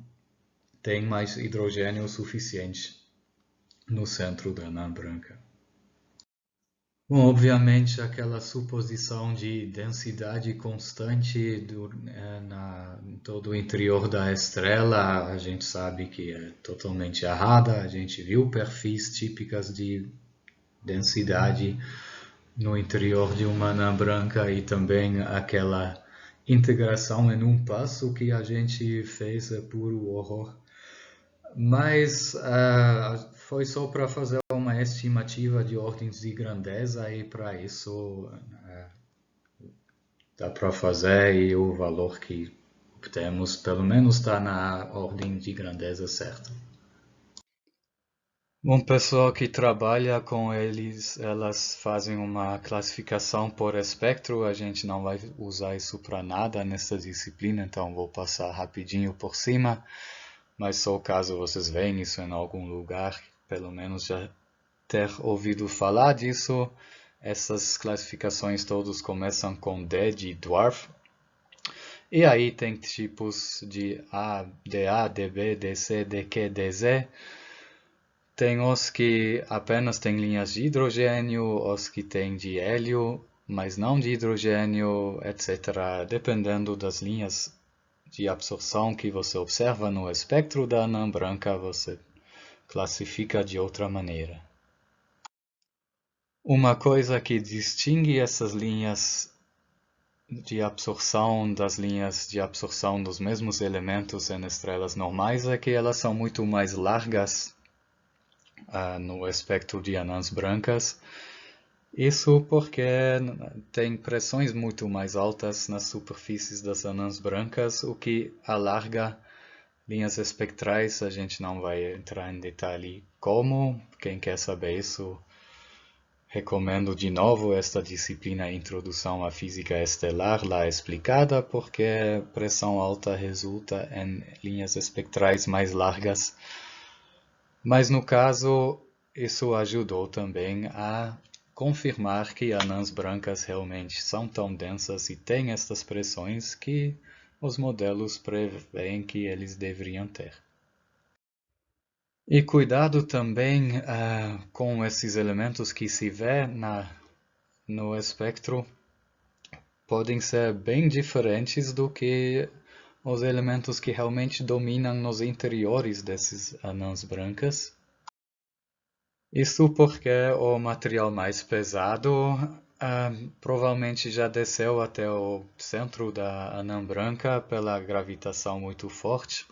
tem mais hidrogênio suficiente no centro da anã branca. Bom, obviamente, aquela suposição de densidade constante em todo o interior da estrela, a gente sabe que é totalmente errada. A gente viu perfis típicas de densidade no interior de uma anã branca e também aquela integração em um passo que a gente fez é puro horror. Mas foi só para fazer uma estimativa de ordens de grandeza e para isso dá para fazer e o valor que obtemos pelo menos está na ordem de grandeza certa. Bom, pessoal que trabalha com elas fazem uma classificação por espectro. A gente não vai usar isso para nada nessa disciplina, então vou passar rapidinho por cima. Mas só caso vocês vejam isso em algum lugar, pelo menos já ter ouvido falar disso. Essas classificações todas começam com D de dwarf. E aí tem tipos de A, DA, DB, DC, DQ, DZ. Tem os que apenas têm linhas de hidrogênio, os que têm de hélio, mas não de hidrogênio, etc. Dependendo das linhas de absorção que você observa no espectro da anã branca, você classifica de outra maneira. Uma coisa que distingue essas linhas de absorção das linhas de absorção dos mesmos elementos em estrelas normais é que elas são muito mais largas no espectro de anãs brancas. Isso porque tem pressões muito mais altas nas superfícies das anãs brancas, o que alarga linhas espectrais. A gente não vai entrar em detalhe como. Quem quer saber isso, recomendo de novo esta disciplina Introdução à Física Estelar, lá explicada, porque pressão alta resulta em linhas espectrais mais largas. Mas no caso, isso ajudou também a confirmar que anãs brancas realmente são tão densas e têm estas pressões que os modelos preveem que eles deveriam ter. E cuidado também com esses elementos que se vê no espectro, podem ser bem diferentes do que os elementos que realmente dominam nos interiores desses anãs brancas. Isso porque o material mais pesado provavelmente já desceu até o centro da anã branca pela gravitação muito forte.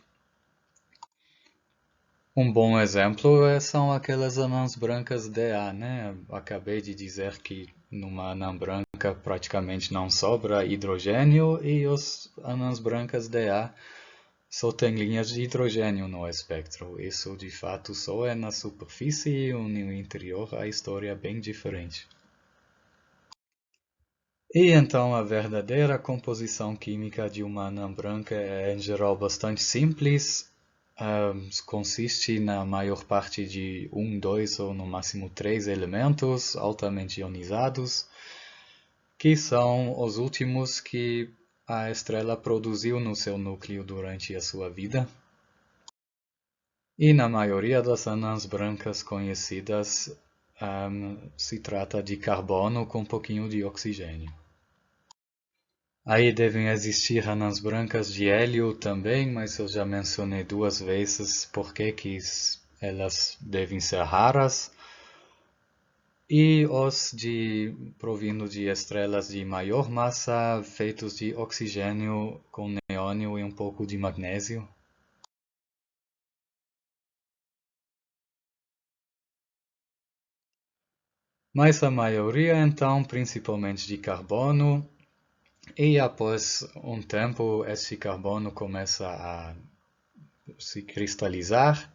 Um bom exemplo são aquelas anãs brancas DA, né? Acabei de dizer que numa anã branca praticamente não sobra hidrogênio e os anãs brancas Da só têm linhas de hidrogênio no espectro. Isso de fato só é na superfície e no interior a história é bem diferente. E então a verdadeira composição química de uma anã branca é em geral bastante simples. Consiste na maior parte de 1, 2 ou no máximo 3 elementos altamente ionizados, que são os últimos que a estrela produziu no seu núcleo durante a sua vida. E na maioria das anãs brancas conhecidas, se trata de carbono com um pouquinho de oxigênio. Aí devem existir anãs brancas de hélio também, mas eu já mencionei 2 vezes por que elas devem ser raras. E os provindo de estrelas de maior massa, feitos de oxigênio com neônio e um pouco de magnésio. Mas a maioria, então, principalmente de carbono. E após um tempo, esse carbono começa a se cristalizar.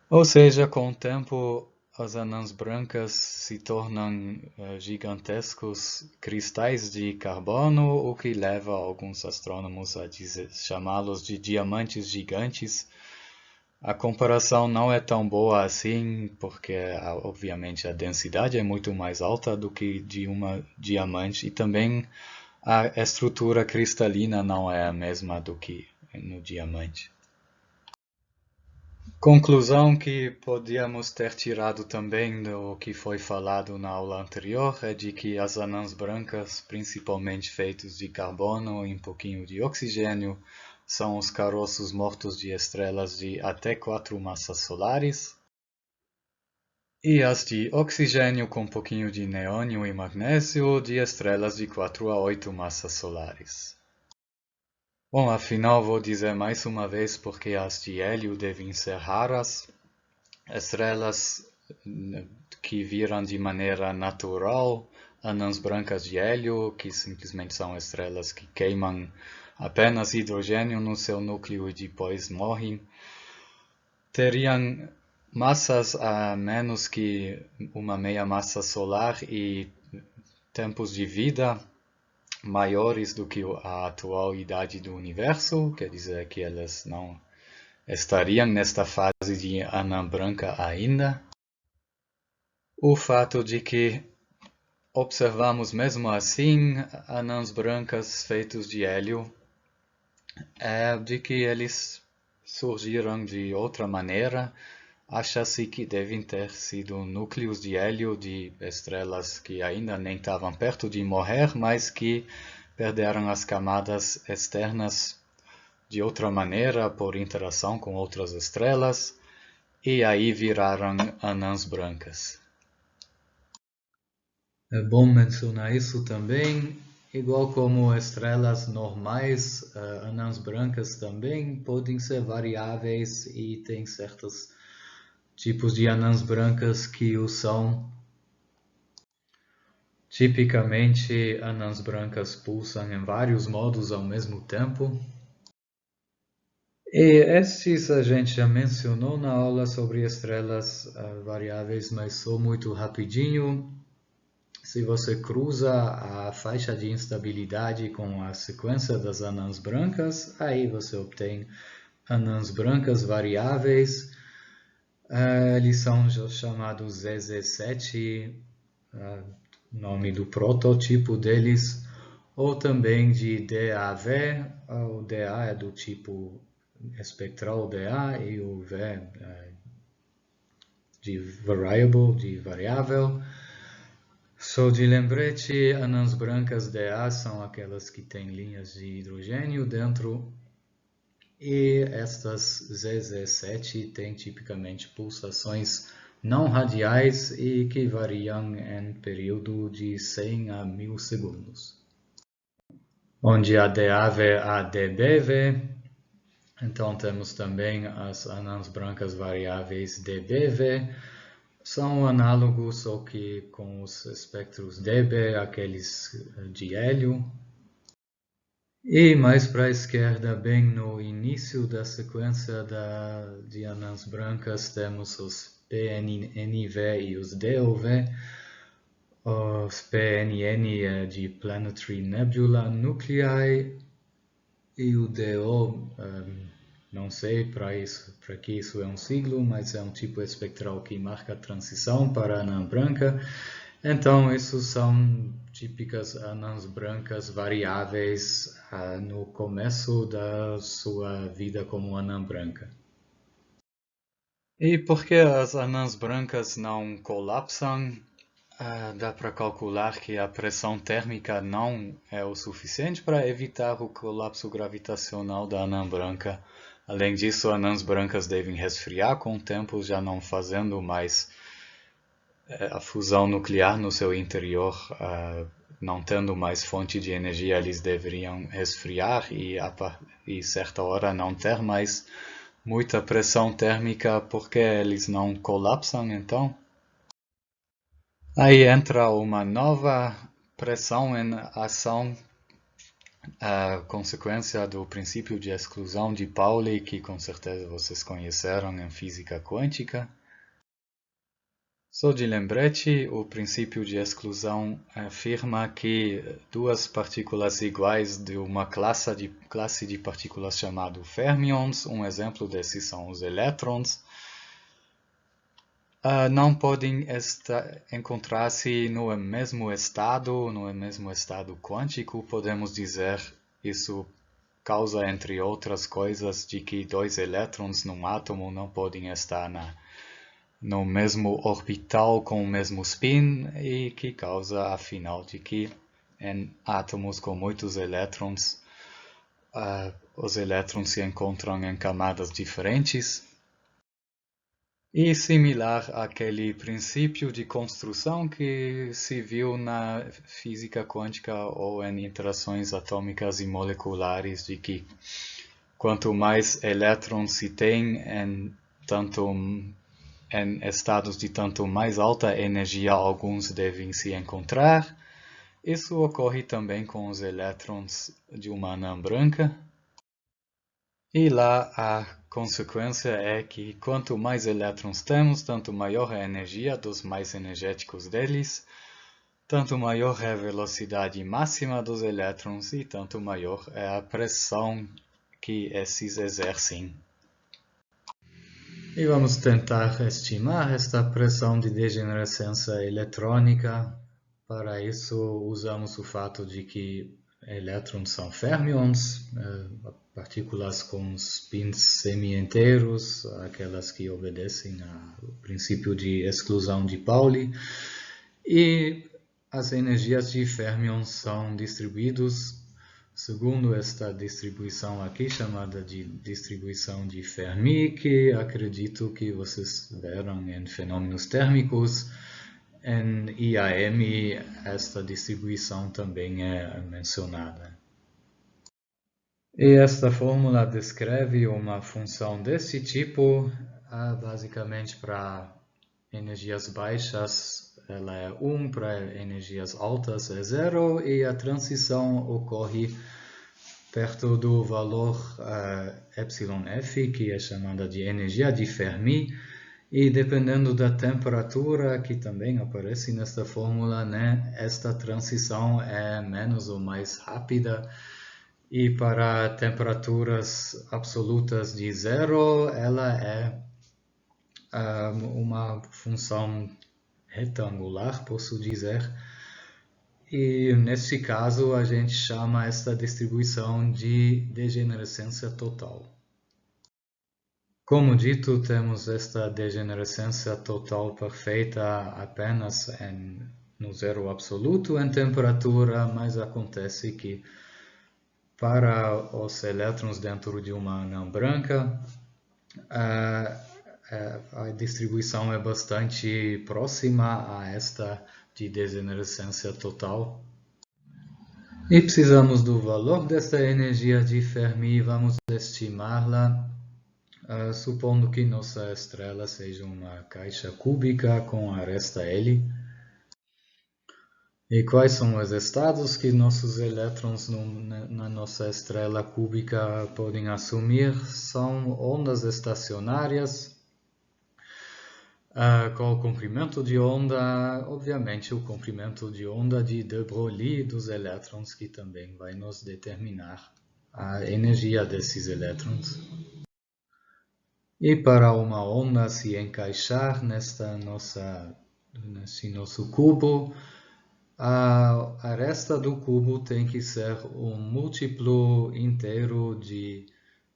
Ou seja, com o tempo, as anãs brancas se tornam gigantescos cristais de carbono, o que leva alguns astrônomos a chamá-los de diamantes gigantes. A comparação não é tão boa assim, porque obviamente a densidade é muito mais alta do que de uma diamante e também a estrutura cristalina não é a mesma do que no diamante. Conclusão que podíamos ter tirado também do que foi falado na aula anterior é de que as anãs brancas, principalmente feitos de carbono e um pouquinho de oxigênio, são os caroços mortos de estrelas de até 4 massas solares. E as de oxigênio com um pouquinho de neônio e magnésio de estrelas de 4 a 8 massas solares. Bom, afinal vou dizer mais uma vez porque as de hélio devem ser raras. Estrelas que viram de maneira natural anãs brancas de hélio, que simplesmente são estrelas que queimam apenas hidrogênio no seu núcleo e depois morrem, teriam massas a menos que uma meia massa solar e tempos de vida maiores do que a atual idade do universo, quer dizer que elas não estariam nesta fase de anã branca ainda. O fato de que observamos mesmo assim anãs brancas feitos de hélio é de que eles surgiram de outra maneira. Acha-se que devem ter sido núcleos de hélio de estrelas que ainda nem estavam perto de morrer, mas que perderam as camadas externas de outra maneira por interação com outras estrelas e aí viraram anãs brancas. É bom mencionar isso também, igual como estrelas normais, anãs brancas também podem ser variáveis e tem certos tipos de anãs brancas que o são. Tipicamente, anãs brancas pulsam em vários modos ao mesmo tempo. E estes a gente já mencionou na aula sobre estrelas variáveis, mas só muito rapidinho. Se você cruza a faixa de instabilidade com a sequência das anãs brancas, aí você obtém anãs brancas variáveis. Eles são chamados ZZ7, nome do protótipo deles, ou também de DAV. O DA é do tipo espectral DA e o V de variable, de variável. Só de lembrete, anãs brancas DA são aquelas que têm linhas de hidrogênio dentro. E estas ZZ7 têm tipicamente pulsações não radiais e que variam em período de 100 a 1000 segundos. Onde a DAV é a DBV, então temos também as anãs brancas variáveis DBV, são análogos ao que com os espectros Debye, aqueles de hélio. E mais para a esquerda, bem no início da sequência de anãs brancas, temos os PNNV e os DOV. Os PNN é de Planetary Nebula Nuclei e o DO, não sei para que isso é um siglo, mas é um tipo espectral que marca a transição para a anã branca. Então, isso são típicas anãs brancas variáveis no começo da sua vida como anã branca. E por que as anãs brancas não colapsam? Dá para calcular que a pressão térmica não é o suficiente para evitar o colapso gravitacional da anã branca. Além disso, anãs brancas devem resfriar com o tempo, já não fazendo mais a fusão nuclear no seu interior, não tendo mais fonte de energia, eles deveriam resfriar e certa hora não ter mais muita pressão térmica, porque eles não colapsam então. Aí entra uma nova pressão em ação, a consequência do princípio de exclusão de Pauli, que com certeza vocês conheceram em física quântica. Só de lembrete, o princípio de exclusão afirma que duas partículas iguais de uma classe de partículas chamado fermions, um exemplo desses são os elétrons, não podem encontrar-se no mesmo estado quântico. Podemos dizer isso causa, entre outras coisas, de que dois elétrons num átomo não podem estar no mesmo orbital com o mesmo spin, e que causa, afinal, de que em átomos com muitos elétrons, os elétrons se encontram em camadas diferentes. E similar àquele princípio de construção que se viu na física quântica ou em interações atômicas e moleculares, de que quanto mais elétrons se tem em estados de tanto mais alta energia, alguns devem se encontrar. Isso ocorre também com os elétrons de uma anã branca. E lá a consequência é que quanto mais elétrons temos, tanto maior é a energia dos mais energéticos deles, tanto maior é a velocidade máxima dos elétrons e tanto maior é a pressão que esses exercem. E vamos tentar estimar esta pressão de degenerescência eletrônica. Para isso, usamos o fato de que elétrons são fermions, partículas com spins semi-inteiros, aquelas que obedecem ao princípio de exclusão de Pauli. E as energias de fermions são distribuídas segundo esta distribuição aqui, chamada de distribuição de Fermi, que acredito que vocês verão em fenômenos térmicos. Em IAM, esta distribuição também é mencionada. E esta fórmula descreve uma função desse tipo, basicamente para energias baixas ela é 1, para energias altas é 0, e a transição ocorre perto do valor εf, que é chamada de energia de Fermi, e dependendo da temperatura, que também aparece nesta fórmula, né, esta transição é menos ou mais rápida. E para temperaturas absolutas de 0, ela é uma função retangular, posso dizer. E nesse caso a gente chama esta distribuição de degenerescência total. Como dito, temos esta degenerescência total perfeita apenas no zero absoluto em temperatura, mas acontece que para os elétrons dentro de uma anã branca, a distribuição é bastante próxima a esta de degenerescência total. E precisamos do valor desta energia de Fermi, vamos estimá-la supondo que nossa estrela seja uma caixa cúbica com aresta L. E quais são os estados que nossos elétrons na nossa estrela cúbica podem assumir? São ondas estacionárias, com o comprimento de onda, obviamente o comprimento de onda de de Broglie dos elétrons, que também vai nos determinar a energia desses elétrons. E para uma onda se encaixar nesse nosso cubo, a aresta do cubo tem que ser um múltiplo inteiro de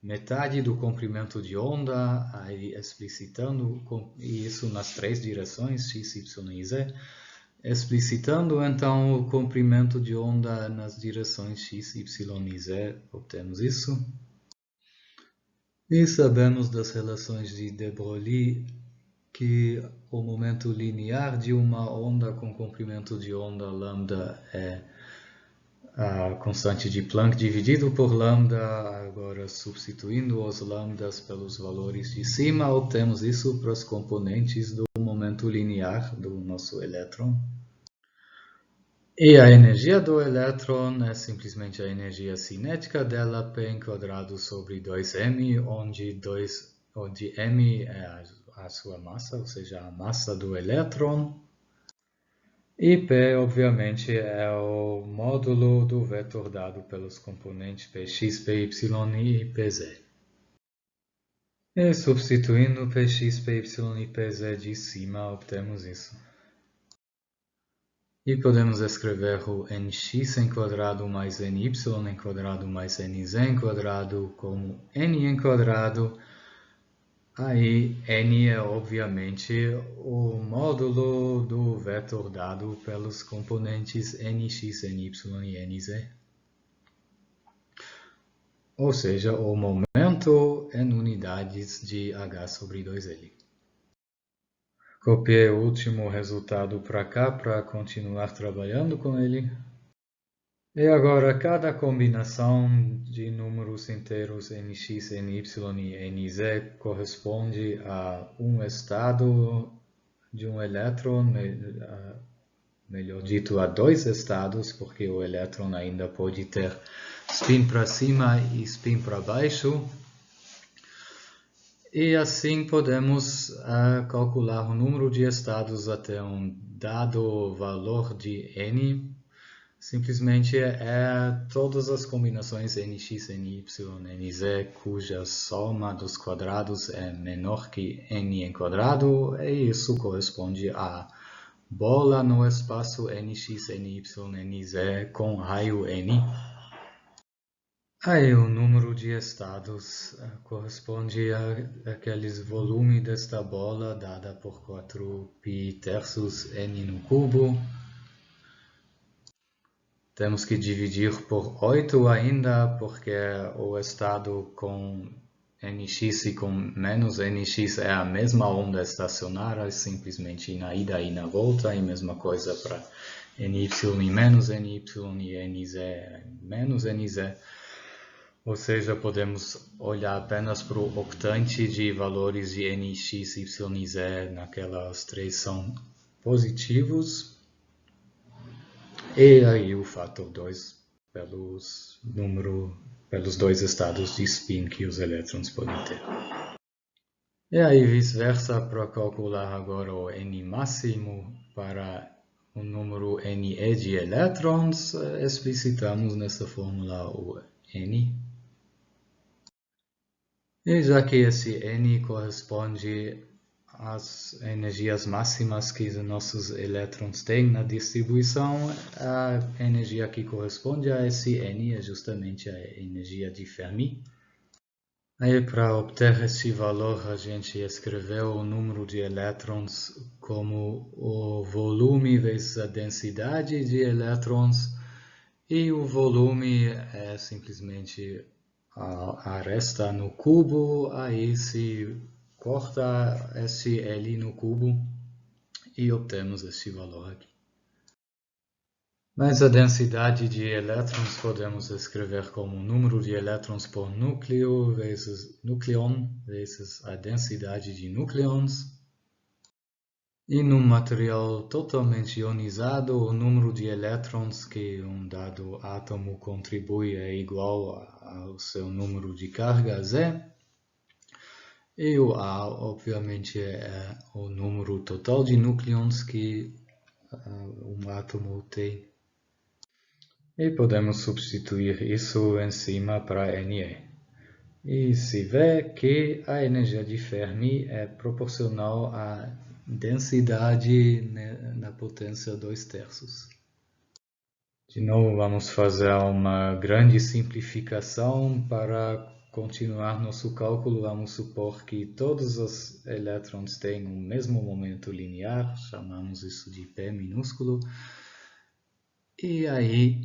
metade do comprimento de onda, aí explicitando isso nas três direções, x, y e z, explicitando então o comprimento de onda nas direções x, y e z, obtemos isso. E sabemos das relações de de Broglie que o momento linear de uma onda com comprimento de onda lambda é a constante de Planck dividido por lambda. Agora, substituindo os lambdas pelos valores de cima, obtemos isso para os componentes do momento linear do nosso elétron. E a energia do elétron é simplesmente a energia cinética dela, P enquadrado sobre 2m, onde m é a sua massa, ou seja, a massa do elétron. E P, obviamente, é o módulo do vetor dado pelos componentes Px, Py e Pz. E substituindo Px, Py e Pz de cima, obtemos isso. E podemos escrever o nx enquadrado mais ny enquadrado mais nz enquadrado como n enquadrado. Aí n é obviamente o módulo do vetor dado pelos componentes nx, ny e nz. Ou seja, o momento em unidades de h sobre 2L. Copiei o último resultado para cá para continuar trabalhando com ele. E agora, cada combinação de números inteiros nx, ny e nz corresponde a um estado de um elétron, melhor dito, a dois estados, porque o elétron ainda pode ter spin para cima e spin para baixo. E assim podemos calcular o número de estados até um dado valor de n. Simplesmente é todas as combinações nx, ny, nz, cuja soma dos quadrados é menor que n enquadrado, e isso corresponde a bola no espaço nx, ny, nz com raio n. Aí o número de estados corresponde àqueles volume desta bola dada por 4π terços n no cubo. Temos que dividir por 8 ainda, porque o estado com nx e com menos nx é a mesma onda estacionária, simplesmente na ida e na volta, e mesma coisa para ny e menos ny e nz menos nz. Ou seja, podemos olhar apenas para o octante de valores de nx, y e z, naquelas três são positivos. E aí o fator 2 pelos dois estados de spin que os elétrons podem ter. E aí vice-versa, para calcular agora o n máximo para o número Ne de elétrons, explicitamos nessa fórmula o n. E já que esse n corresponde às energias máximas que os nossos elétrons têm na distribuição, a energia que corresponde a esse n é justamente a energia de Fermi. Aí, para obter esse valor, a gente escreveu o número de elétrons como o volume vezes a densidade de elétrons, e o volume é simplesmente a aresta no cubo. Aí se corta esse L no cubo e obtemos esse valor aqui. Mas a densidade de elétrons podemos escrever como o número de elétrons por núcleo vezes núcleon vezes a densidade de núcleons. E num material totalmente ionizado, o número de elétrons que um dado átomo contribui é igual ao seu número de carga Z. E o A, obviamente, é o número total de núcleons que um átomo tem. E podemos substituir isso em cima para Ne. E se vê que a energia de Fermi é proporcional à densidade na potência 2/3. De novo, vamos fazer uma grande simplificação. Para continuar nosso cálculo, vamos supor que todos os elétrons têm o mesmo momento linear, chamamos isso de P minúsculo. E aí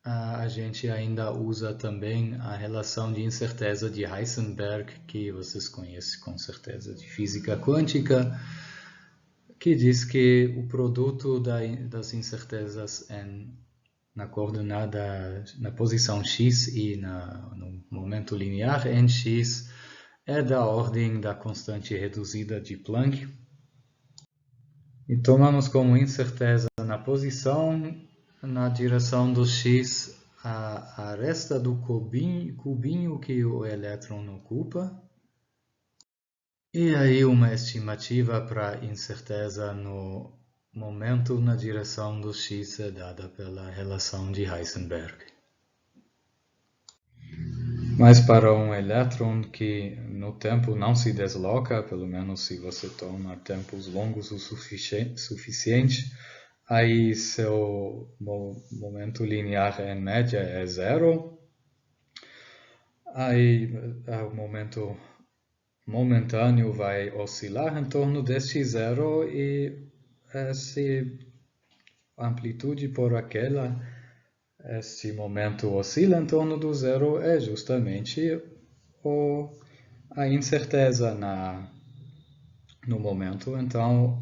a gente ainda usa também a relação de incerteza de Heisenberg, que vocês conhecem com certeza de física quântica, que diz que o produto das incertezas na coordenada, na posição x e no momento linear em x é da ordem da constante reduzida de Planck. E tomamos como incerteza na posição, na direção do x, a aresta do cubinho que o elétron ocupa. E aí uma estimativa para incerteza no momento na direção do x é dada pela relação de Heisenberg. Mas para um elétron que no tempo não se desloca, pelo menos se você toma tempos longos o suficiente, aí seu momento linear em média é zero. Aí o momento momentâneo vai oscilar em torno deste zero e essa amplitude por este momento oscila em torno do zero é justamente a incerteza no momento. Então,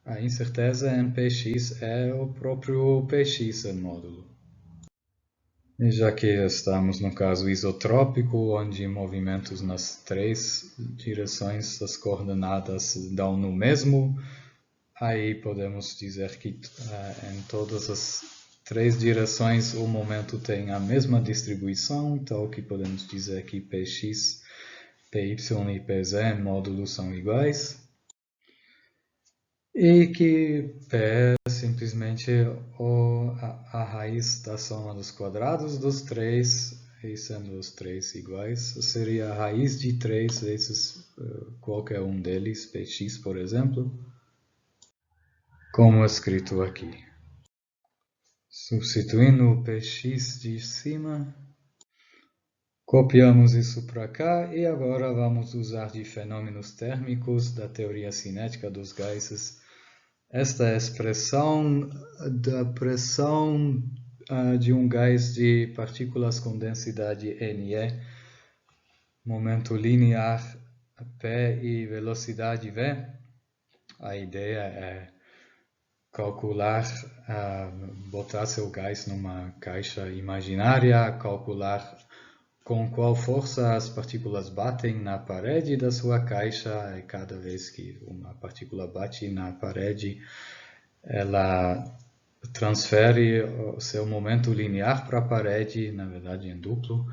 a incerteza em Px é o próprio Px em módulo. E já que estamos no caso isotrópico, onde movimentos nas três direções das coordenadas dão no mesmo, aí podemos dizer que em todas as três direções o momento tem a mesma distribuição, então que podemos dizer que Px, Py e Pz em módulo são iguais. E que P é simplesmente a raiz da soma dos quadrados dos três, e sendo os três iguais, seria a raiz de 3 vezes qualquer um deles, Px, por exemplo, como escrito aqui. Substituindo o Px de cima, copiamos isso para cá e agora vamos usar de fenômenos térmicos da teoria cinética dos gases esta expressão da pressão de um gás de partículas com densidade Ne, momento linear P e velocidade V. A ideia é calcular, botar seu gás numa caixa imaginária, calcular com qual força as partículas batem na parede da sua caixa, e cada vez que uma partícula bate na parede, ela transfere o seu momento linear para a parede, na verdade em duplo,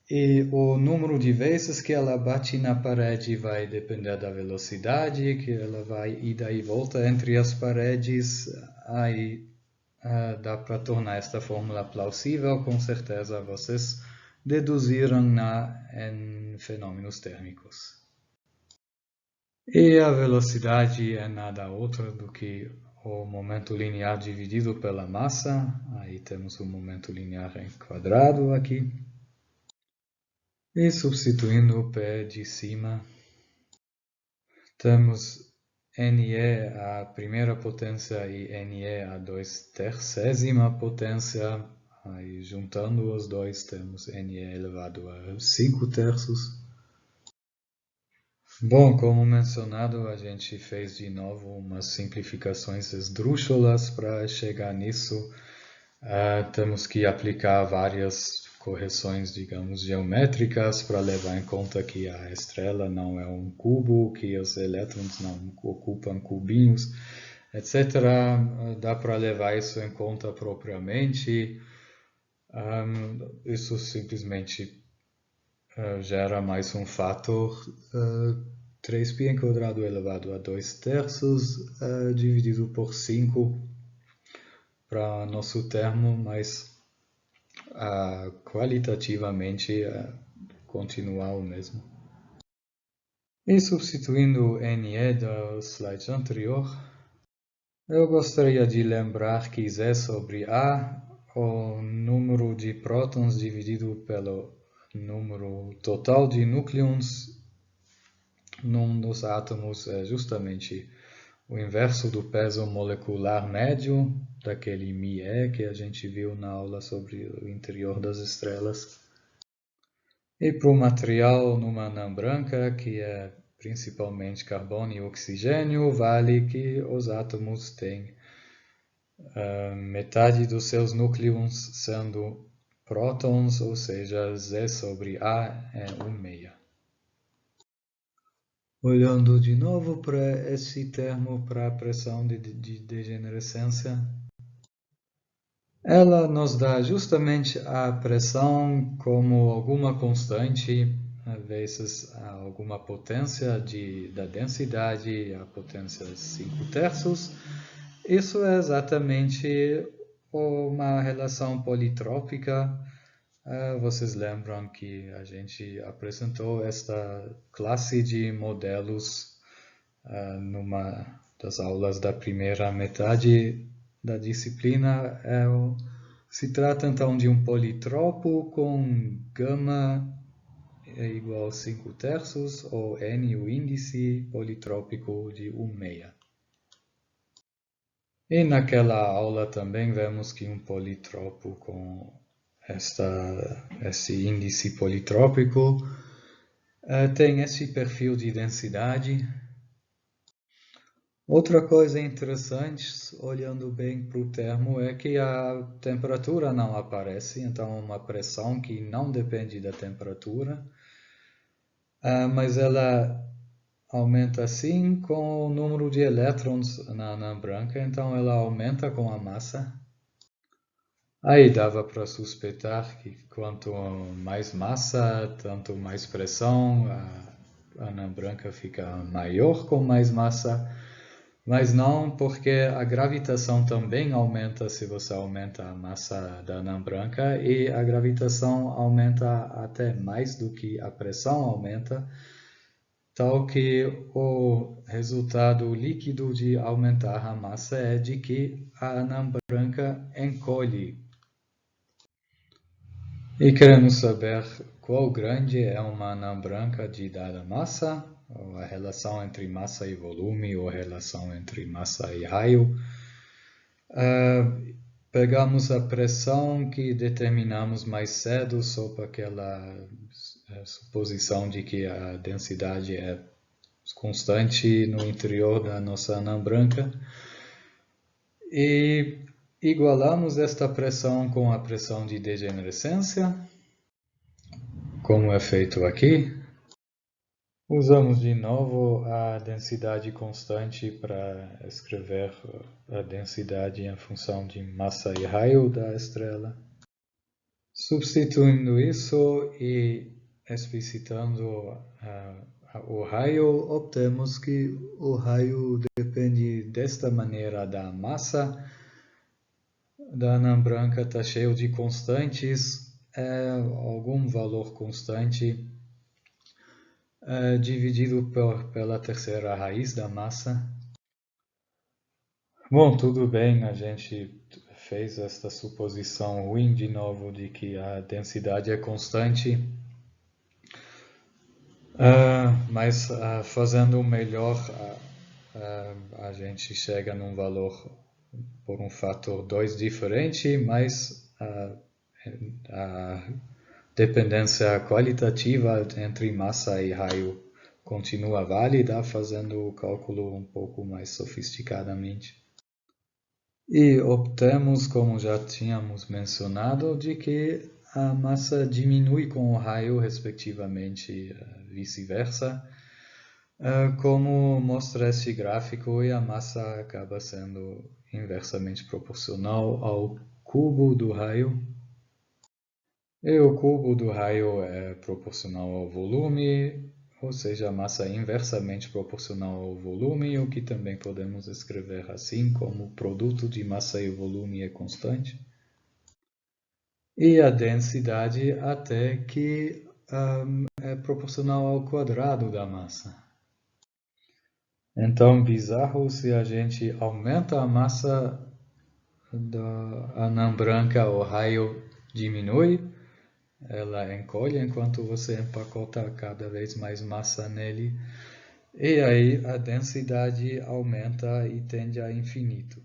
e o número de vezes que ela bate na parede vai depender da velocidade que ela vai ida e volta entre as paredes. Aí dá para tornar esta fórmula plausível, com certeza vocês deduziram em fenômenos térmicos. E a velocidade é nada outra do que o momento linear dividido pela massa. Aí temos o momento linear em quadrado aqui. E substituindo o P de cima, temos Ne a primeira potência e Ne a 2/3ª potência. Aí, juntando os dois, temos Ne elevado a 5/3. Bom, como mencionado, a gente fez de novo umas simplificações esdrúxulas para chegar nisso. Temos que aplicar várias correções, digamos, geométricas para levar em conta que a estrela não é um cubo, que os elétrons não ocupam cubinhos, etc. Dá para levar isso em conta propriamente. Isso simplesmente gera mais um fator 3π² elevado a 2/3 dividido por 5 para nosso termo, mas qualitativamente continua o mesmo. E substituindo NE do slide anterior, eu gostaria de lembrar que Z sobre A, o número de prótons dividido pelo número total de núcleons num dos átomos é justamente o inverso do peso molecular médio, daquele μe que a gente viu na aula sobre o interior das estrelas. E para o material numa anã branca, que é principalmente carbono e oxigênio, vale que os átomos têm metade dos seus núcleons sendo prótons, ou seja, Z sobre A é 1/6. Olhando de novo para esse termo para a pressão de degenerescência, ela nos dá justamente a pressão como alguma constante, vezes alguma potência da densidade, a potência 5/3. Isso é exatamente uma relação politrópica. Vocês lembram que a gente apresentou esta classe de modelos numa das aulas da primeira metade da disciplina. Se trata então de um politropo com gama igual a 5/3 ou n o índice politrópico de 1/6. E naquela aula também vemos que um politropo com esse índice politrópico tem esse perfil de densidade. Outra coisa interessante, olhando bem para o termo, é que a temperatura não aparece, então uma pressão que não depende da temperatura, mas ela aumenta sim com o número de elétrons na anã branca, então ela aumenta com a massa. Aí dava para suspeitar que quanto mais massa, tanto mais pressão, a anã branca fica maior com mais massa, mas não, porque a gravitação também aumenta se você aumenta a massa da anã branca, e a gravitação aumenta até mais do que a pressão aumenta, tal que o resultado líquido de aumentar a massa é de que a anã branca encolhe. E queremos saber qual grande é uma anã branca de dada massa, ou a relação entre massa e volume, ou a relação entre massa e raio. Pegamos a pressão que determinamos mais cedo sob aquela suposição de que a densidade é constante no interior da nossa anã branca, e igualamos esta pressão com a pressão de degenerescência, como é feito aqui. Usamos de novo a densidade constante para escrever a densidade em função de massa e raio da estrela. Substituindo isso e explicitando o raio, obtemos que o raio depende desta maneira da massa. Da anã branca está cheio de constantes, algum valor constante dividido pela terceira raiz da massa. Bom, tudo bem, a gente fez esta suposição ruim de novo de que a densidade é constante, mas fazendo melhor a gente chega num valor por um fator 2 diferente, mas a dependência qualitativa entre massa e raio continua válida, fazendo o cálculo um pouco mais sofisticadamente. E obtemos, como já tínhamos mencionado, de que a massa diminui com o raio, respectivamente, vice-versa, como mostra este gráfico, e a massa acaba sendo inversamente proporcional ao cubo do raio. E o cubo do raio é proporcional ao volume, ou seja, a massa é inversamente proporcional ao volume, o que também podemos escrever assim, como o produto de massa e volume é constante. E a densidade até que é proporcional ao quadrado da massa. Então, bizarro se a gente aumenta a massa da anã branca, o raio diminui, ela encolhe enquanto você empacota cada vez mais massa nele, e aí a densidade aumenta e tende a infinito.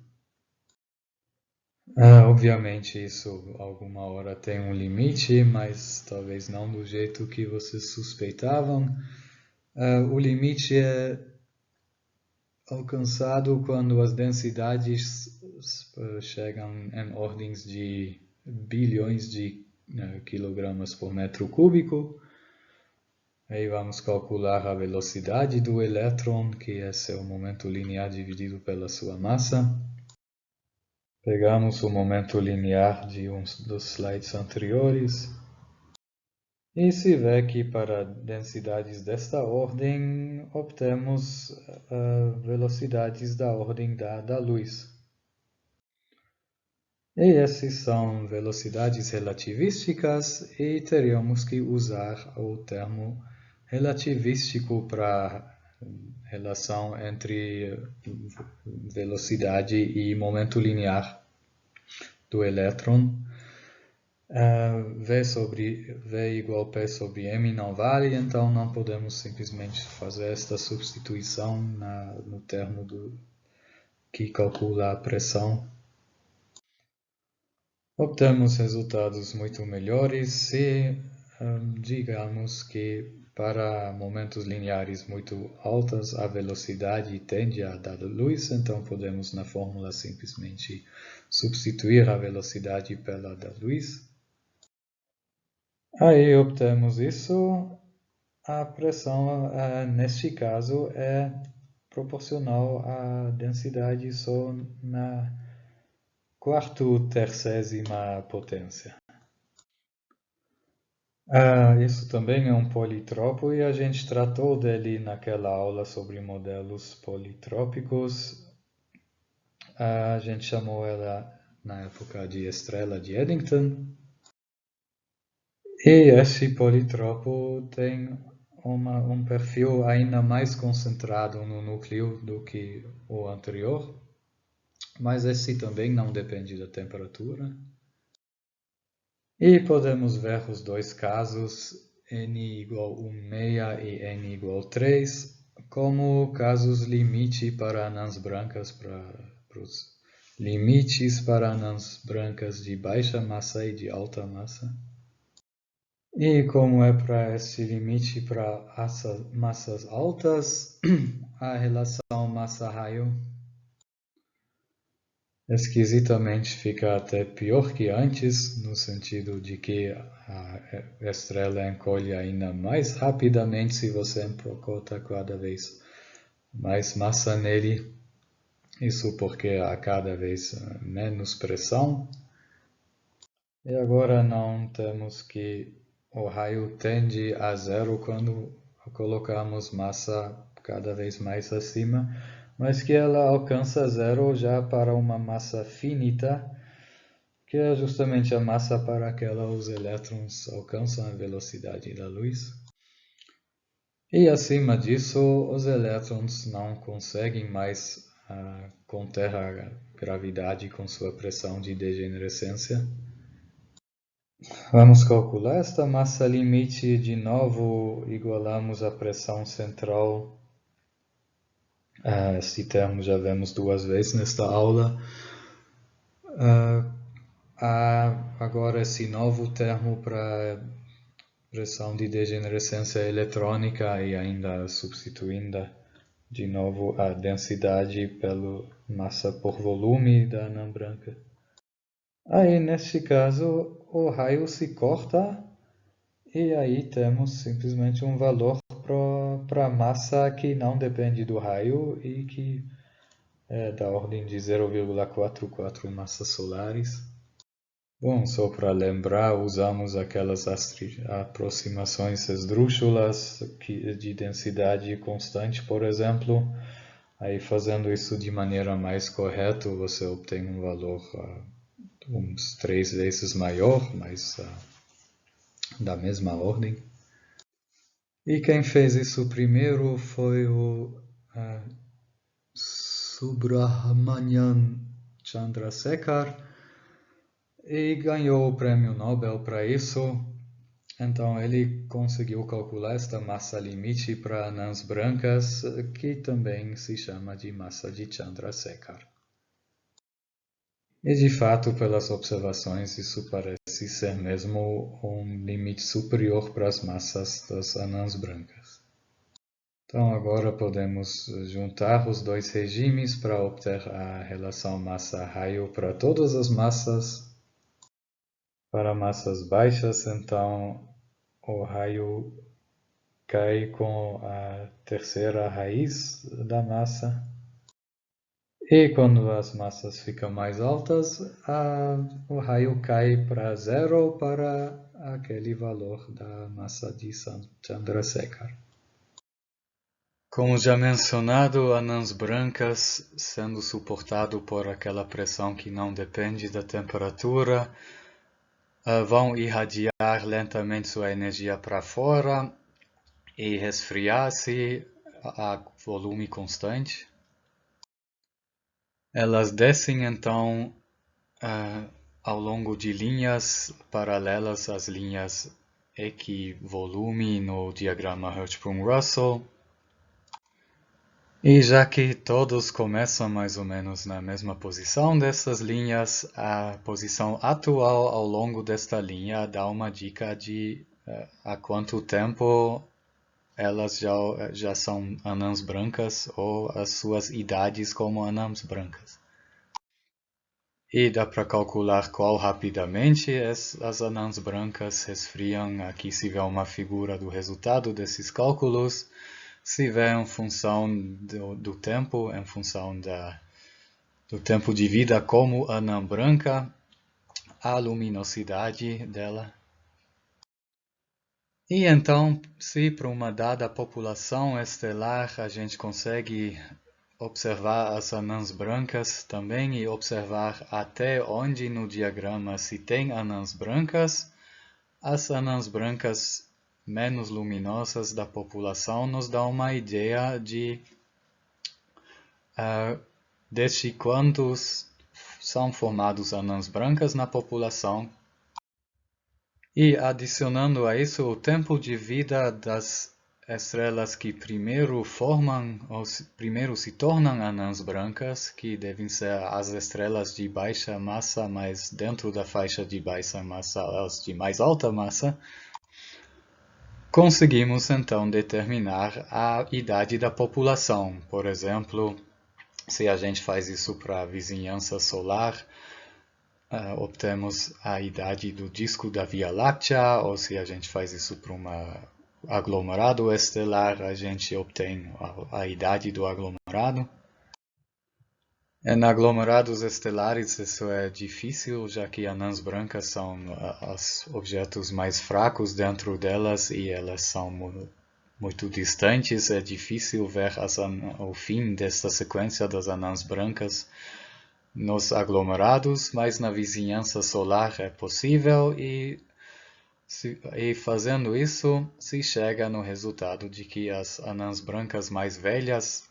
Obviamente isso alguma hora tem um limite, mas talvez não do jeito que vocês suspeitavam. O limite é alcançado quando as densidades chegam em ordens de bilhões de quilogramas por metro cúbico. Aí vamos calcular a velocidade do elétron, que é seu momento linear dividido pela sua massa. Pegamos o momento linear de um dos slides anteriores. E se vê que para densidades desta ordem, obtemos velocidades da ordem da luz. E essas são velocidades relativísticas, e teríamos que usar o termo relativístico para relação entre velocidade e momento linear do elétron. V igual P sobre M não vale, então não podemos simplesmente fazer esta substituição no termo que calcula a pressão. Obtemos resultados muito melhores se digamos que para momentos lineares muito altos a velocidade tende a dar luz, então podemos na fórmula simplesmente substituir a velocidade pela da luz. Aí obtemos isso. A pressão, neste caso, é proporcional à densidade só na quarto-tercésima potência. Isso também é um politrópico e a gente tratou dele naquela aula sobre modelos politrópicos. A gente chamou ela na época de estrela de Eddington. E esse politrópico tem um perfil ainda mais concentrado no núcleo do que o anterior, mas esse também não depende da temperatura. E podemos ver os dois casos, n igual 1,6 e n igual 3, como casos limite para anãs brancas, para os limites para anãs brancas de baixa massa e de alta massa. E como é para esse limite para massas altas, a relação massa-raio esquisitamente fica até pior que antes, no sentido de que a estrela encolhe ainda mais rapidamente se você empacota cada vez mais massa nele. Isso porque há cada vez menos pressão. E agora não temos que o raio tende a zero quando colocamos massa cada vez mais acima, mas que ela alcança zero já para uma massa finita, que é justamente a massa para que os elétrons alcançam a velocidade da luz. E acima disso, os elétrons não conseguem mais conter a gravidade com sua pressão de degenerescência. Vamos calcular esta massa limite. De novo, igualamos a pressão central. Este termo já vemos duas vezes nesta aula. Há agora esse novo termo para pressão de degenerescência eletrônica e ainda substituindo de novo a densidade pela massa por volume da anã branca. Aí, neste caso, o raio se corta e aí temos simplesmente um valor para a massa que não depende do raio e que é da ordem de 0,44 massas solares. Bom, só para lembrar, usamos aquelas aproximações esdrúxulas de densidade constante, por exemplo. Aí, fazendo isso de maneira mais correta, você obtém um valor uns 3 vezes maior, mas da mesma ordem. E quem fez isso primeiro foi o Subrahmanyan Chandrasekhar e ganhou o prêmio Nobel para isso. Então ele conseguiu calcular esta massa limite para anãs brancas, que também se chama de massa de Chandrasekhar. E de fato, pelas observações, isso parece ser mesmo um limite superior para as massas das anãs brancas. Então agora podemos juntar os dois regimes para obter a relação massa-raio para todas as massas. Para massas baixas, então o raio cai com a terceira raiz da massa. E quando as massas ficam mais altas, o raio cai para zero para aquele valor da massa de Chandrasekhar. Como já mencionado, anãs brancas, sendo suportado por aquela pressão que não depende da temperatura, vão irradiar lentamente sua energia para fora e resfriar-se a volume constante. Elas descem então ao longo de linhas paralelas às linhas equivolume no diagrama Hertzsprung-Russell. E já que todos começam mais ou menos na mesma posição dessas linhas, a posição atual ao longo desta linha dá uma dica de há quanto tempo elas já são anãs brancas ou as suas idades como anãs brancas. E dá para calcular qual rapidamente as anãs brancas resfriam. Aqui se vê uma figura do resultado desses cálculos. Se vê em função do tempo, em função do tempo de vida como anã branca, a luminosidade dela. E então, se para uma dada população estelar a gente consegue observar as anãs brancas também e observar até onde no diagrama se tem anãs brancas, as anãs brancas menos luminosas da população nos dão uma ideia de desde quantos são formados anãs brancas na população. E adicionando a isso o tempo de vida das estrelas que primeiro formam ou primeiro se tornam anãs brancas, que devem ser as estrelas de baixa massa, mas dentro da faixa de baixa massa, as de mais alta massa, conseguimos então determinar a idade da população. Por exemplo, se a gente faz isso para a vizinhança solar, obtemos a idade do disco da Via Láctea, ou se a gente faz isso para um aglomerado estelar, a gente obtém a idade do aglomerado. Em aglomerados estelares isso é difícil, já que anãs brancas são os objetos mais fracos dentro delas e elas são muito distantes. É difícil ver o fim desta sequência das anãs brancas nos aglomerados, mas na vizinhança solar é possível e fazendo isso se chega no resultado de que as anãs brancas mais velhas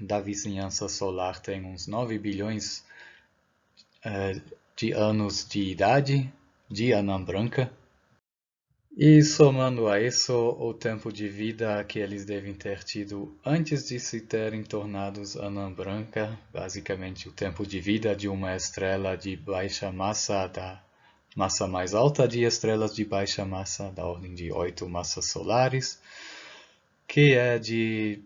da vizinhança solar têm uns 9 bilhões de anos de idade de anã branca. E somando a isso o tempo de vida que eles devem ter tido antes de se terem tornados anã branca, basicamente o tempo de vida de uma estrela de baixa massa da massa mais alta de estrelas de baixa massa, da ordem de 8 massas solares, que é de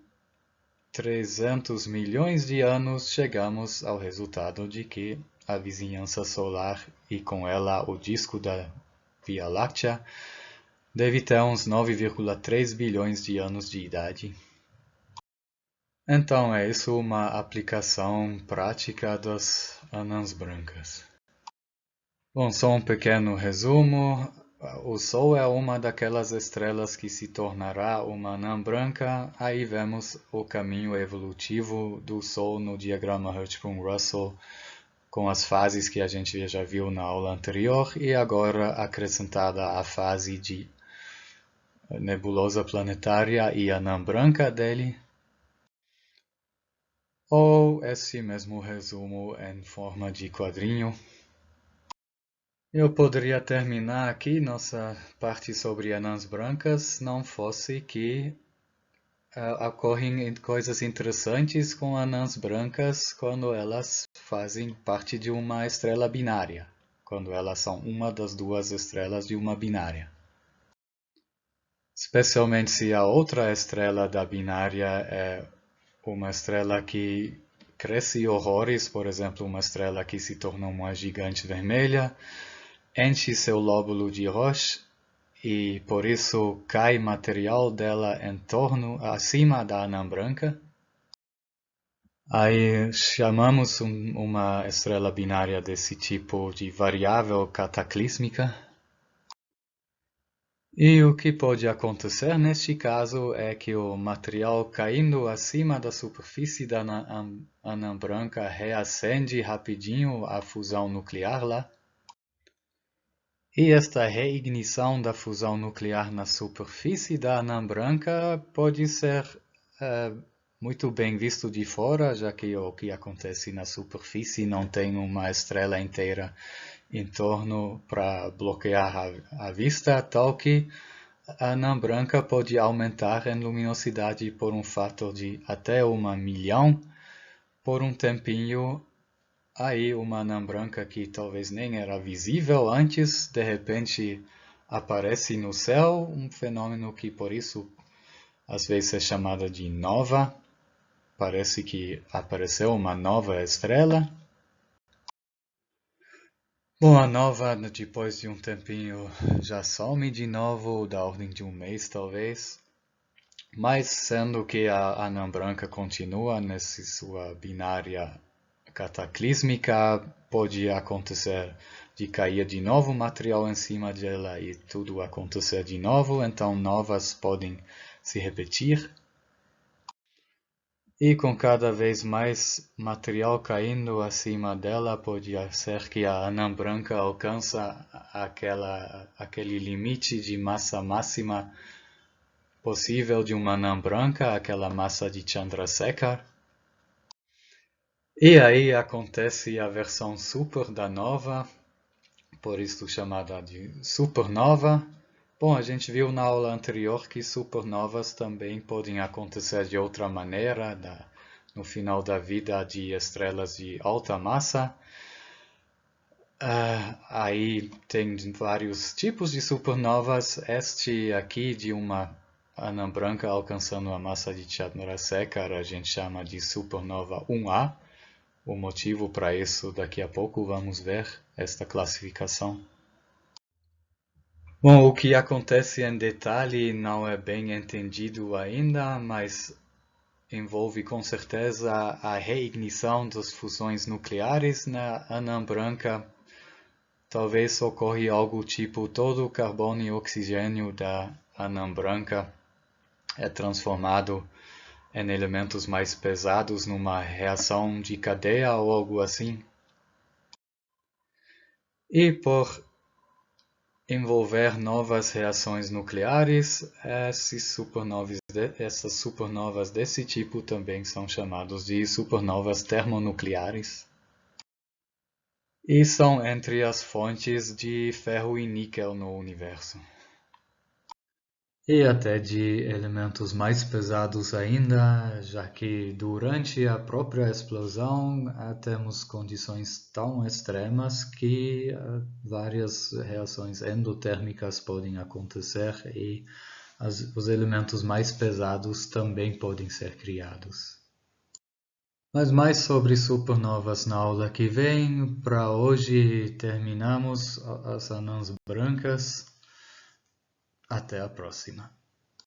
300 milhões de anos, chegamos ao resultado de que a vizinhança solar e com ela o disco da Via Láctea deve ter uns 9,3 bilhões de anos de idade. Então é isso uma aplicação prática das anãs brancas. Bom, só um pequeno resumo. O Sol é uma daquelas estrelas que se tornará uma anã branca. Aí vemos o caminho evolutivo do Sol no diagrama Hertzsprung-Russell, com as fases que a gente já viu na aula anterior e agora acrescentada a fase de nebulosa planetária e anã branca dele. Ou esse mesmo resumo em forma de quadrinho. Eu poderia terminar aqui nossa parte sobre anãs brancas, não fosse que ocorrem coisas interessantes com anãs brancas quando elas fazem parte de uma estrela binária, quando elas são uma das duas estrelas de uma binária. Especialmente se a outra estrela da binária é uma estrela que cresce horrores, por exemplo, uma estrela que se torna uma gigante vermelha, enche seu lóbulo de Roche e por isso cai material dela em torno, acima da anã branca. Aí chamamos uma estrela binária desse tipo de variável cataclísmica. E o que pode acontecer neste caso é que o material caindo acima da superfície da anã branca reacende rapidinho a fusão nuclear lá. E esta reignição da fusão nuclear na superfície da anã branca pode ser muito bem visto de fora, já que o que acontece na superfície não tem uma estrela inteira em torno para bloquear a vista, tal que a anã branca pode aumentar em luminosidade por um fator de até 1.000.000 por um tempinho. Aí uma anã branca que talvez nem era visível antes, de repente aparece no céu, um fenômeno que por isso às vezes é chamado de nova. Parece que apareceu uma nova estrela. Bom, a nova depois de um tempinho já some de novo, da ordem de um mês talvez. Mas sendo que a anã branca continua nessa sua binária cataclísmica, pode acontecer de cair de novo material em cima dela e tudo acontecer de novo, então novas podem se repetir. E com cada vez mais material caindo acima dela, pode ser que a anã branca alcance aquele limite de massa máxima possível de uma anã branca, aquela massa de Chandrasekhar. E aí acontece a versão super da nova, por isso chamada de supernova. Bom, a gente viu na aula anterior que supernovas também podem acontecer de outra maneira, no final da vida de estrelas de alta massa. Aí tem vários tipos de supernovas. Este aqui de uma anã branca alcançando a massa de Chandrasekhar a gente chama de supernova 1A. O motivo para isso daqui a pouco vamos ver esta classificação. Bom, o que acontece em detalhe não é bem entendido ainda, mas envolve com certeza a reignição das fusões nucleares na anã branca. Talvez ocorra algo tipo todo o carbono e oxigênio da anã branca é transformado em elementos mais pesados numa reação de cadeia ou algo assim. E por envolver novas reações nucleares, essas supernovas desse tipo também são chamadas de supernovas termonucleares. E são entre as fontes de ferro e níquel no universo. e até de elementos mais pesados ainda, já que durante a própria explosão temos condições tão extremas que várias reações endotérmicas podem acontecer e os elementos mais pesados também podem ser criados. Mas mais sobre supernovas na aula que vem. Para hoje terminamos as anãs brancas. Até a próxima.